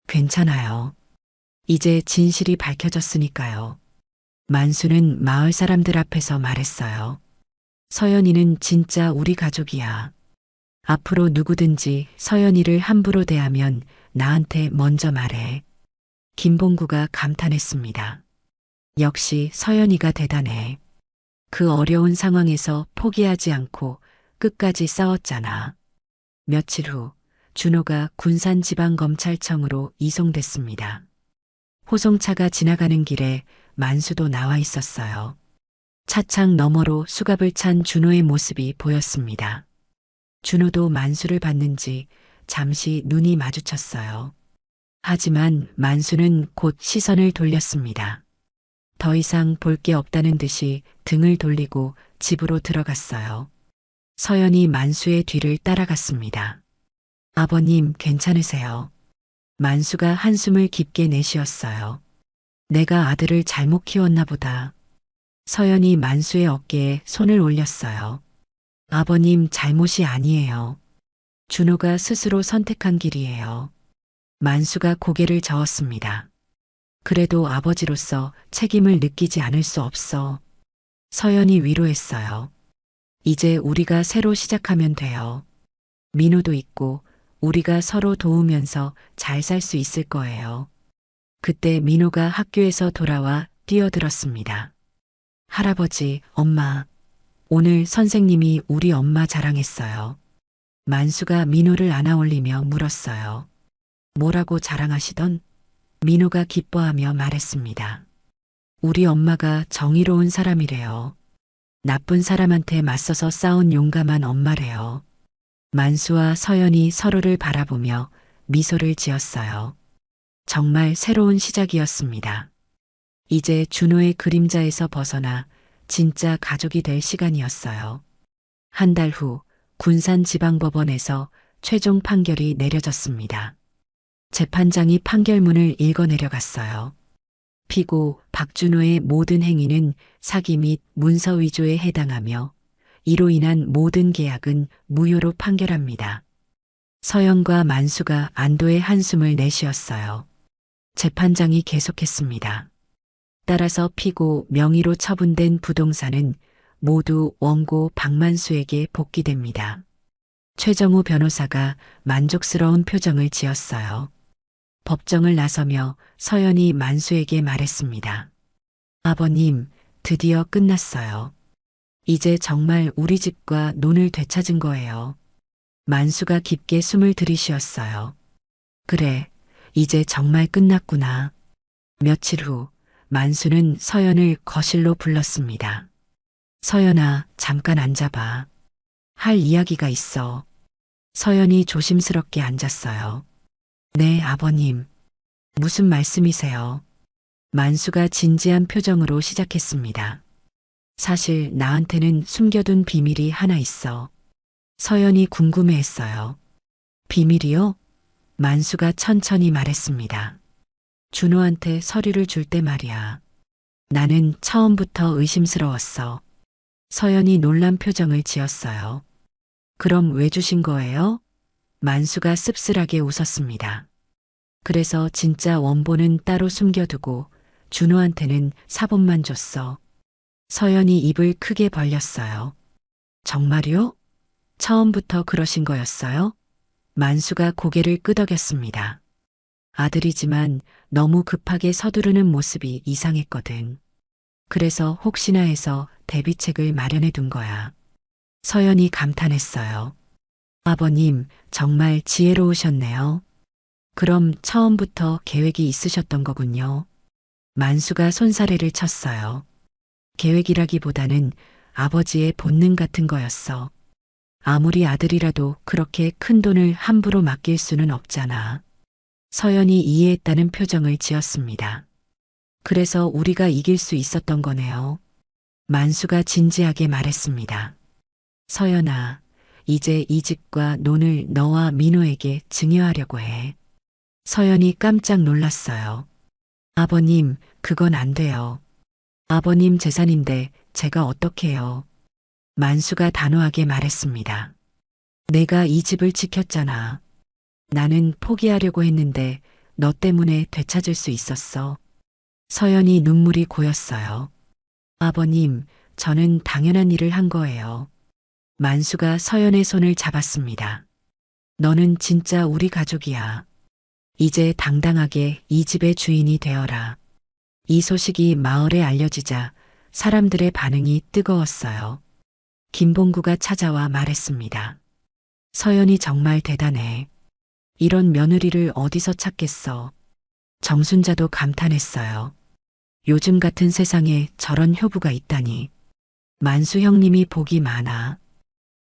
괜찮아요. 이제 진실이 밝혀졌으니까요. 만수는 마을 사람들 앞에서 말했어요. 서연이는 진짜 우리 가족이야. 앞으로 누구든지 서연이를 함부로 대하면 나한테 먼저 말해. 김봉구가 감탄했습니다. 역시 서연이가 대단해. 그 어려운 상황에서 포기하지 않고 끝까지 싸웠잖아. 며칠 후 준호가 군산지방검찰청으로 이송됐습니다. 호송차가 지나가는 길에 만수도 나와 있었어요. 차창 너머로 수갑을 찬 준호의 모습이 보였습니다. 준호도 만수를 봤는지 잠시 눈이 마주쳤어요. 하지만 만수는 곧 시선을 돌렸습니다. 더 이상 볼 게 없다는 듯이 등을 돌리고 집으로 들어갔어요. 서연이 만수의 뒤를 따라갔습니다. 아버님 괜찮으세요? 만수가 한숨을 깊게 내쉬었어요. 내가 아들을 잘못 키웠나 보다. 서연이 만수의 어깨에 손을 올렸어요. 아버님 잘못이 아니에요. 준호가 스스로 선택한 길이에요. 만수가 고개를 저었습니다. 그래도 아버지로서 책임을 느끼지 않을 수 없어. 서연이 위로했어요. 이제 우리가 새로 시작하면 돼요. 민호도 있고 우리가 서로 도우면서 잘 살 수 있을 거예요. 그때 민호가 학교에서 돌아와 뛰어들었습니다. 할아버지, 엄마, 오늘 선생님이 우리 엄마 자랑했어요. 만수가 민호를 안아올리며 물었어요. 뭐라고 자랑하시던? 민호가 기뻐하며 말했습니다. 우리 엄마가 정의로운 사람이래요. 나쁜 사람한테 맞서서 싸운 용감한 엄마래요. 만수와 서연이 서로를 바라보며 미소를 지었어요. 정말 새로운 시작이었습니다. 이제 준호의 그림자에서 벗어나 진짜 가족이 될 시간이었어요. 한 달 후 군산지방법원에서 최종 판결이 내려졌습니다. 재판장이 판결문을 읽어 내려갔어요. 피고 박준호의 모든 행위는 사기 및 문서 위조에 해당하며 이로 인한 모든 계약은 무효로 판결합니다. 서연과 만수가 안도의 한숨을 내쉬었어요. 재판장이 계속했습니다. 따라서 피고 명의로 처분된 부동산은 모두 원고 박만수에게 복귀됩니다. 최정우 변호사가 만족스러운 표정을 지었어요. 법정을 나서며 서연이 만수에게 말했습니다. 아버님, 드디어 끝났어요. 이제 정말 우리 집과 논을 되찾은 거예요. 만수가 깊게 숨을 들이쉬었어요. 그래, 이제 정말 끝났구나. 며칠 후 만수는 서연을 거실로 불렀습니다. 서연아, 잠깐 앉아봐. 할 이야기가 있어. 서연이 조심스럽게 앉았어요. 네, 아버님. 무슨 말씀이세요? 만수가 진지한 표정으로 시작했습니다. 사실 나한테는 숨겨둔 비밀이 하나 있어. 서연이 궁금해했어요. 비밀이요? 만수가 천천히 말했습니다. 준호한테 서류를 줄 때 말이야. 나는 처음부터 의심스러웠어. 서연이 놀란 표정을 지었어요. 그럼 왜 주신 거예요? 만수가 씁쓸하게 웃었습니다. 그래서 진짜 원본은 따로 숨겨두고 준호한테는 사본만 줬어. 서연이 입을 크게 벌렸어요. 정말요? 처음부터 그러신 거였어요? 만수가 고개를 끄덕였습니다. 아들이지만 너무 급하게 서두르는 모습이 이상했거든. 그래서 혹시나 해서 대비책을 마련해 둔 거야. 서연이 감탄했어요. 아버님, 정말 지혜로우셨네요. 그럼 처음부터 계획이 있으셨던 거군요. 만수가 손사래를 쳤어요. 계획이라기보다는 아버지의 본능 같은 거였어. 아무리 아들이라도 그렇게 큰 돈을 함부로 맡길 수는 없잖아. 서연이 이해했다는 표정을 지었습니다. 그래서 우리가 이길 수 있었던 거네요. 만수가 진지하게 말했습니다. 서연아, 이제 이 집과 논을 너와 민호에게 증여하려고 해. 서연이 깜짝 놀랐어요. 아버님, 그건 안 돼요. 아버님 재산인데 제가 어떻게 해요? 만수가 단호하게 말했습니다. 내가 이 집을 지켰잖아. 나는 포기하려고 했는데 너 때문에 되찾을 수 있었어. 서연이 눈물이 고였어요. 아버님, 저는 당연한 일을 한 거예요. 만수가 서연의 손을 잡았습니다. 너는 진짜 우리 가족이야. 이제 당당하게 이 집의 주인이 되어라. 이 소식이 마을에 알려지자 사람들의 반응이 뜨거웠어요. 김봉구가 찾아와 말했습니다. 서연이 정말 대단해. 이런 며느리를 어디서 찾겠어. 정순자도 감탄했어요. 요즘 같은 세상에 저런 효부가 있다니. 만수 형님이 복이 많아.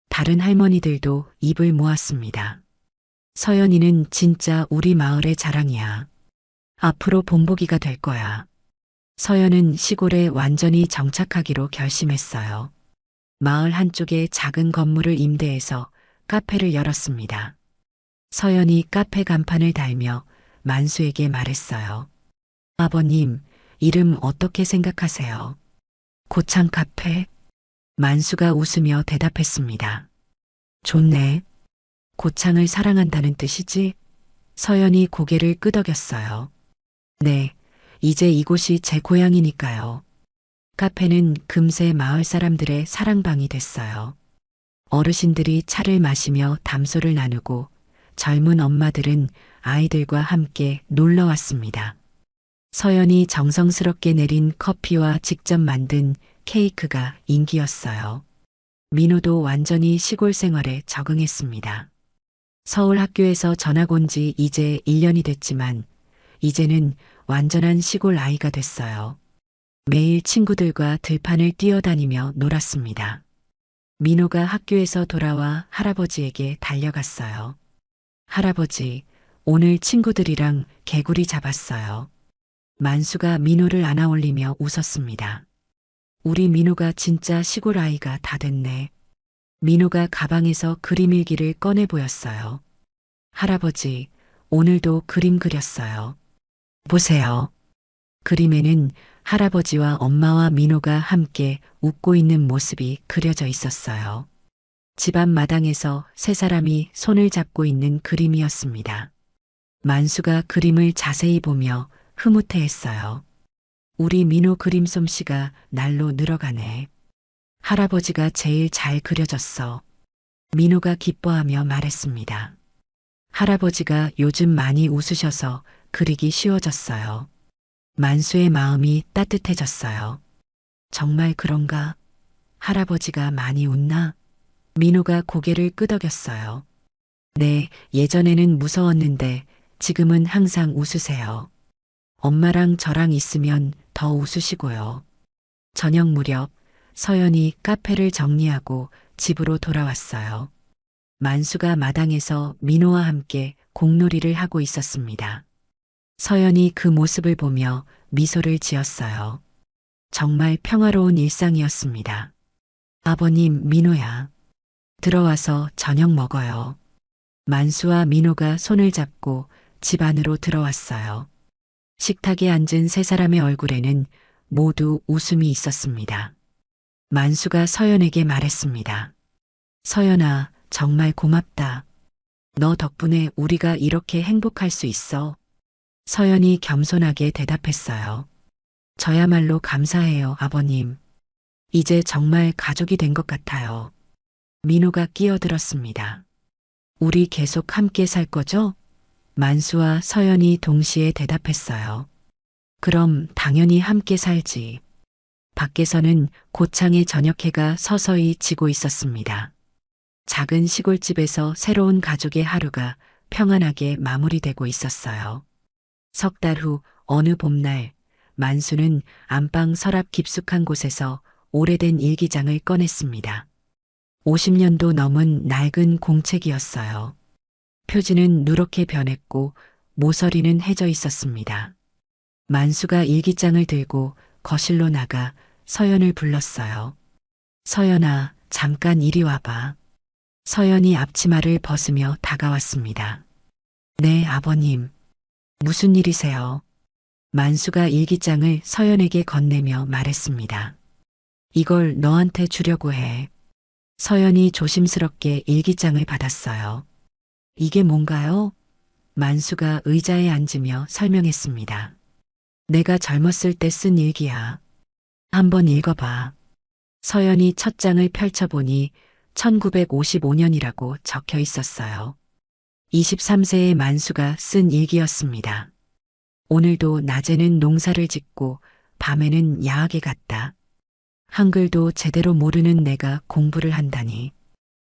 다른 할머니들도 입을 모았습니다. 서연이는 진짜 우리 마을의 자랑이야. 앞으로 본보기가 될 거야. 서연은 시골에 완전히 정착하기로 결심했어요. 마을 한쪽에 작은 건물을 임대해서 카페를 열었습니다. 서연이 카페 간판을 달며 만수에게 말했어요. 아버님, 이름 어떻게 생각하세요? 고창 카페? 만수가 웃으며 대답했습니다. 좋네. 고창을 사랑한다는 뜻이지? 서연이 고개를 끄덕였어요. 네, 이제 이곳이 제 고향이니까요. 카페는 금세 마을 사람들의 사랑방이 됐어요. 어르신들이 차를 마시며 담소를 나누고 젊은 엄마들은 아이들과 함께 놀러 왔습니다. 서연이 정성스럽게 내린 커피와 직접 만든 케이크가 인기였어요. 민호도 완전히 시골 생활에 적응했습니다. 서울 학교에서 전학 온 지 이제 1년이 됐지만 이제는 완전한 시골 아이가 됐어요. 매일 친구들과 들판을 뛰어다니며 놀았습니다. 민호가 학교에서 돌아와 할아버지에게 달려갔어요. 할아버지, 오늘 친구들이랑 개구리 잡았어요. 만수가 민호를 안아올리며 웃었습니다. 우리 민호가 진짜 시골 아이가 다 됐네. 민호가 가방에서 그림 일기를 꺼내 보였어요. 할아버지, 오늘도 그림 그렸어요. 보세요. 그림에는 할아버지와 엄마와 민호가 함께 웃고 있는 모습이 그려져 있었어요. 집 앞 마당에서 세 사람이 손을 잡고 있는 그림이었습니다. 만수가 그림을 자세히 보며 흐뭇해했어요. 우리 민호 그림 솜씨가 날로 늘어가네. 할아버지가 제일 잘 그려졌어. 민호가 기뻐하며 말했습니다. 할아버지가 요즘 많이 웃으셔서 그리기 쉬워졌어요. 만수의 마음이 따뜻해졌어요. 정말 그런가? 할아버지가 많이 웃나? 민호가 고개를 끄덕였어요. 네, 예전에는 무서웠는데 지금은 항상 웃으세요. 엄마랑 저랑 있으면 더 웃으시고요. 저녁 무렵 서연이 카페를 정리하고 집으로 돌아왔어요. 만수가 마당에서 민호와 함께 공놀이를 하고 있었습니다. 서연이 그 모습을 보며 미소를 지었어요. 정말 평화로운 일상이었습니다. 아버님, 민호야. 들어와서 저녁 먹어요. 만수와 민호가 손을 잡고 집 안으로 들어왔어요. 식탁에 앉은 세 사람의 얼굴에는 모두 웃음이 있었습니다. 만수가 서연에게 말했습니다. 서연아, 정말 고맙다. 너 덕분에 우리가 이렇게 행복할 수 있어. 서연이 겸손하게 대답했어요. 저야말로 감사해요, 아버님. 이제 정말 가족이 된 것 같아요. 민호가 끼어들었습니다. 우리 계속 함께 살 거죠? 만수와 서연이 동시에 대답했어요. 그럼 당연히 함께 살지. 밖에서는 고창의 저녁해가 서서히 지고 있었습니다. 작은 시골집에서 새로운 가족의 하루가 평안하게 마무리되고 있었어요. 석 달 후 어느 봄날 만수는 안방 서랍 깊숙한 곳에서 오래된 일기장을 꺼냈습니다. 50년도 넘은 낡은 공책이었어요. 표지는 누렇게 변했고 모서리는 해져 있었습니다. 만수가 일기장을 들고 거실로 나가 서연을 불렀어요. 서연아, 잠깐 이리 와봐. 서연이 앞치마를 벗으며 다가왔습니다. 네, 아버님. 무슨 일이세요? 만수가 일기장을 서연에게 건네며 말했습니다. 이걸 너한테 주려고 해. 서연이 조심스럽게 일기장을 받았어요. 이게 뭔가요? 만수가 의자에 앉으며 설명했습니다. 내가 젊었을 때 쓴 일기야. 한번 읽어봐. 서연이 첫 장을 펼쳐보니 1955년이라고 적혀 있었어요. 23세의 만수가 쓴 일기였습니다. 오늘도 낮에는 농사를 짓고 밤에는 야학에 갔다. 한글도 제대로 모르는 내가 공부를 한다니.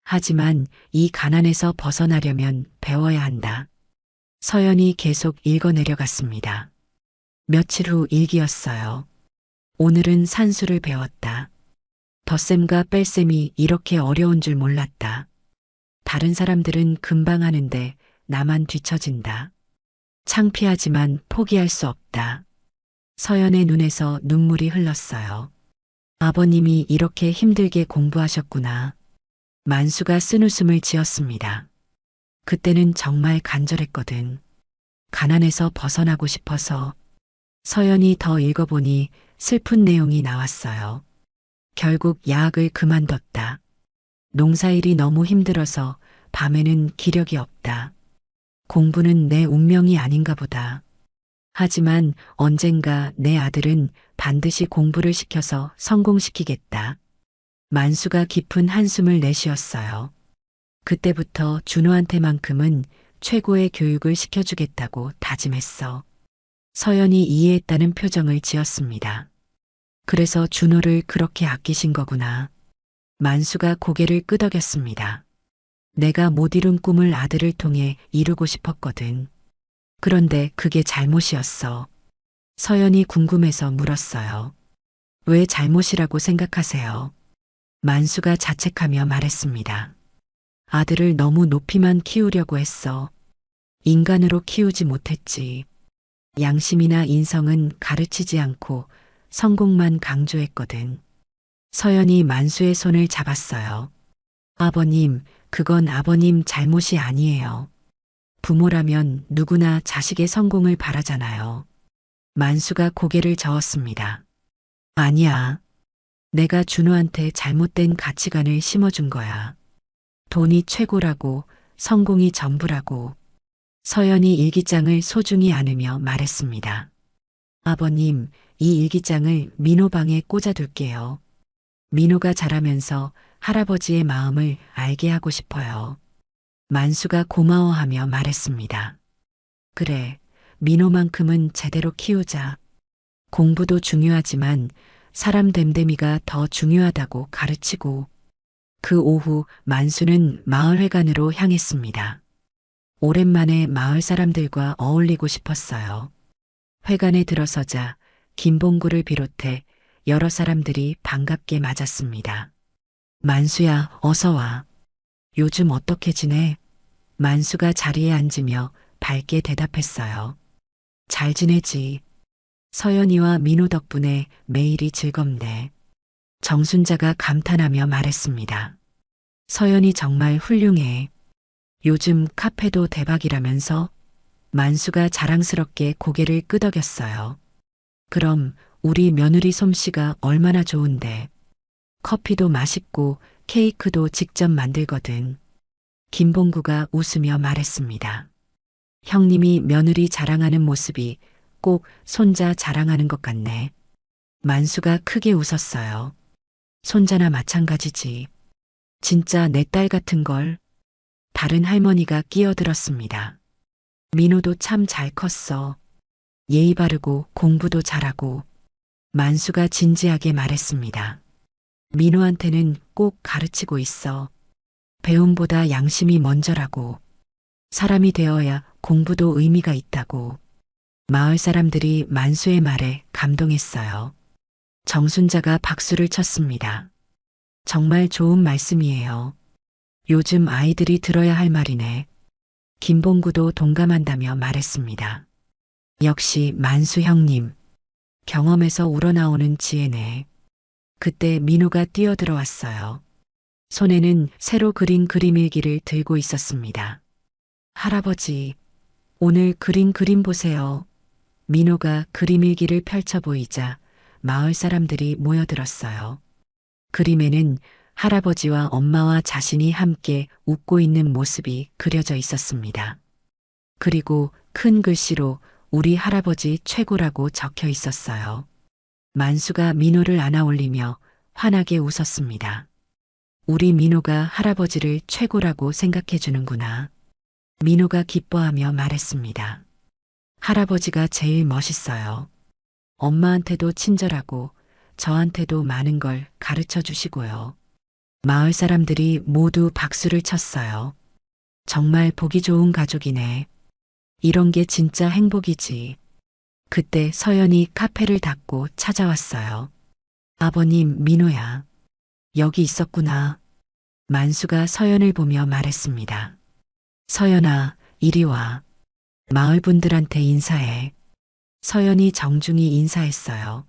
하지만 이 가난에서 벗어나려면 배워야 한다. 서연이 계속 읽어내려갔습니다. 며칠 후 일기였어요. 오늘은 산수를 배웠다. 덧셈과 뺄셈이 이렇게 어려운 줄 몰랐다. 다른 사람들은 금방 하는데 나만 뒤처진다. 창피하지만 포기할 수 없다. 서연의 눈에서 눈물이 흘렀어요. 아버님이 이렇게 힘들게 공부하셨구나. 만수가 쓴웃음을 지었습니다. 그때는 정말 간절했거든. 가난에서 벗어나고 싶어서. 서연이 더 읽어보니 슬픈 내용이 나왔어요. 결국 야학을 그만뒀다. 농사일이 너무 힘들어서 밤에는 기력이 없다. 공부는 내 운명이 아닌가 보다. 하지만 언젠가 내 아들은 반드시 공부를 시켜서 성공시키겠다. 만수가 깊은 한숨을 내쉬었어요. 그때부터 준호한테만큼은 최고의 교육을 시켜주겠다고 다짐했어. 서연이 이해했다는 표정을 지었습니다. 그래서 준호를 그렇게 아끼신 거구나. 만수가 고개를 끄덕였습니다. 내가 못 이룬 꿈을 아들을 통해 이루고 싶었거든. 그런데 그게 잘못이었어. 서연이 궁금해서 물었어요. 왜 잘못이라고 생각하세요? 만수가 자책하며 말했습니다. 아들을 너무 높이만 키우려고 했어. 인간으로 키우지 못했지. 양심이나 인성은 가르치지 않고 성공만 강조했거든. 서연이 만수의 손을 잡았어요. 아버님, 그건 아버님 잘못이 아니에요. 부모라면 누구나 자식의 성공을 바라잖아요. 만수가 고개를 저었습니다. 아니야. 내가 준호한테 잘못된 가치관을 심어준 거야. 돈이 최고라고, 성공이 전부라고. 서연이 일기장을 소중히 안으며 말했습니다. 아버님, 이 일기장을 민호 방에 꽂아둘게요. 민호가 자라면서 할아버지의 마음을 알게 하고 싶어요. 만수가 고마워하며 말했습니다. 그래, 민호만큼은 제대로 키우자. 공부도 중요하지만 사람 됨됨이가 더 중요하다고 가르치고. 그 오후 만수는 마을회관으로 향했습니다. 오랜만에 마을 사람들과 어울리고 싶었어요. 회관에 들어서자 김봉구를 비롯해 여러 사람들이 반갑게 맞았습니다. 만수야, 어서 와. 요즘 어떻게 지내? 만수가 자리에 앉으며 밝게 대답했어요. 잘 지내지. 서연이와 민호 덕분에 매일이 즐겁네. 정순자가 감탄하며 말했습니다. 서연이 정말 훌륭해. 요즘 카페도 대박이라면서? 만수가 자랑스럽게 고개를 끄덕였어요. 그럼 우리 며느리 솜씨가 얼마나 좋은데. 커피도 맛있고 케이크도 직접 만들거든. 김봉구가 웃으며 말했습니다. 형님이 며느리 자랑하는 모습이 꼭 손자 자랑하는 것 같네. 만수가 크게 웃었어요. 손자나 마찬가지지. 진짜 내 딸 같은 걸. 다른 할머니가 끼어들었습니다. 민호도 참 잘 컸어. 예의 바르고 공부도 잘하고. 만수가 진지하게 말했습니다. 민호한테는 꼭 가르치고 있어. 배움보다 양심이 먼저라고. 사람이 되어야 공부도 의미가 있다고. 마을 사람들이 만수의 말에 감동했어요. 정순자가 박수를 쳤습니다. 정말 좋은 말씀이에요. 요즘 아이들이 들어야 할 말이네. 김봉구도 동감한다며 말했습니다. 역시 만수 형님. 경험에서 우러나오는 지혜네. 그때 민호가 뛰어들어왔어요. 손에는 새로 그린 그림일기를 들고 있었습니다. 할아버지, 오늘 그린 그림 보세요. 민호가 그림일기를 펼쳐 보이자 마을 사람들이 모여들었어요. 그림에는 할아버지와 엄마와 자신이 함께 웃고 있는 모습이 그려져 있었습니다. 그리고 큰 글씨로 우리 할아버지 최고라고 적혀 있었어요. 만수가 민호를 안아 올리며 환하게 웃었습니다. 우리 민호가 할아버지를 최고라고 생각해 주는구나. 민호가 기뻐하며 말했습니다. 할아버지가 제일 멋있어요. 엄마한테도 친절하고 저한테도 많은 걸 가르쳐 주시고요. 마을 사람들이 모두 박수를 쳤어요. 정말 보기 좋은 가족이네. 이런 게 진짜 행복이지. 그때 서연이 카페를 닫고 찾아왔어요. 아버님, 민호야. 여기 있었구나. 만수가 서연을 보며 말했습니다. 서연아, 이리 와. 마을 분들한테 인사해. 서연이 정중히 인사했어요.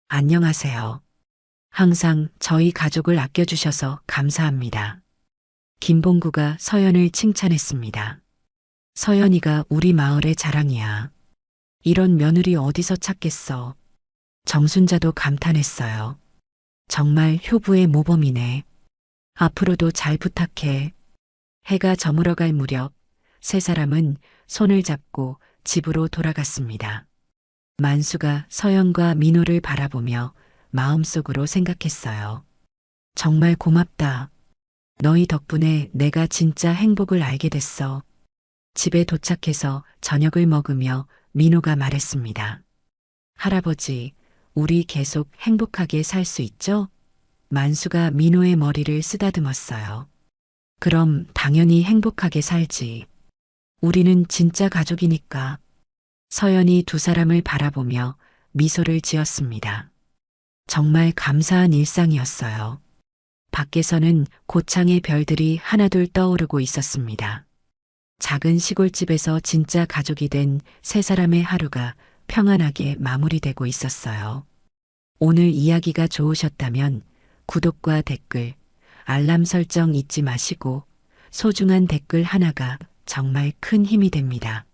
안녕하세요. 항상 저희 가족을 아껴주셔서 감사합니다. 김봉구가 서연을 칭찬했습니다. 서연이가 우리 마을의 자랑이야. 이런 며느리 어디서 찾겠어. 정순자도 감탄했어요. 정말 효부의 모범이네. 앞으로도 잘 부탁해. 해가 저물어갈 무렵 세 사람은 손을 잡고 집으로 돌아갔습니다. 만수가 서연과 민호를 바라보며 마음속으로 생각했어요. 정말 고맙다. 너희 덕분에 내가 진짜 행복을 알게 됐어. 집에 도착해서 저녁을 먹으며 민호가 말했습니다. 할아버지, 우리 계속 행복하게 살 수 있죠? 만수가 민호의 머리를 쓰다듬었어요. 그럼 당연히 행복하게 살지. 우리는 진짜 가족이니까. 서연이 두 사람을 바라보며 미소를 지었습니다. 정말 감사한 일상이었어요. 밖에서는 고창의 별들이 하나둘 떠오르고 있었습니다. 작은 시골집에서 진짜 가족이 된 세 사람의 하루가 평안하게 마무리되고 있었어요. 오늘 이야기가 좋으셨다면 구독과 댓글, 알람 설정 잊지 마시고 소중한 댓글 하나가 정말 큰 힘이 됩니다.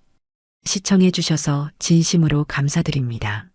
시청해 주셔서 진심으로 감사드립니다.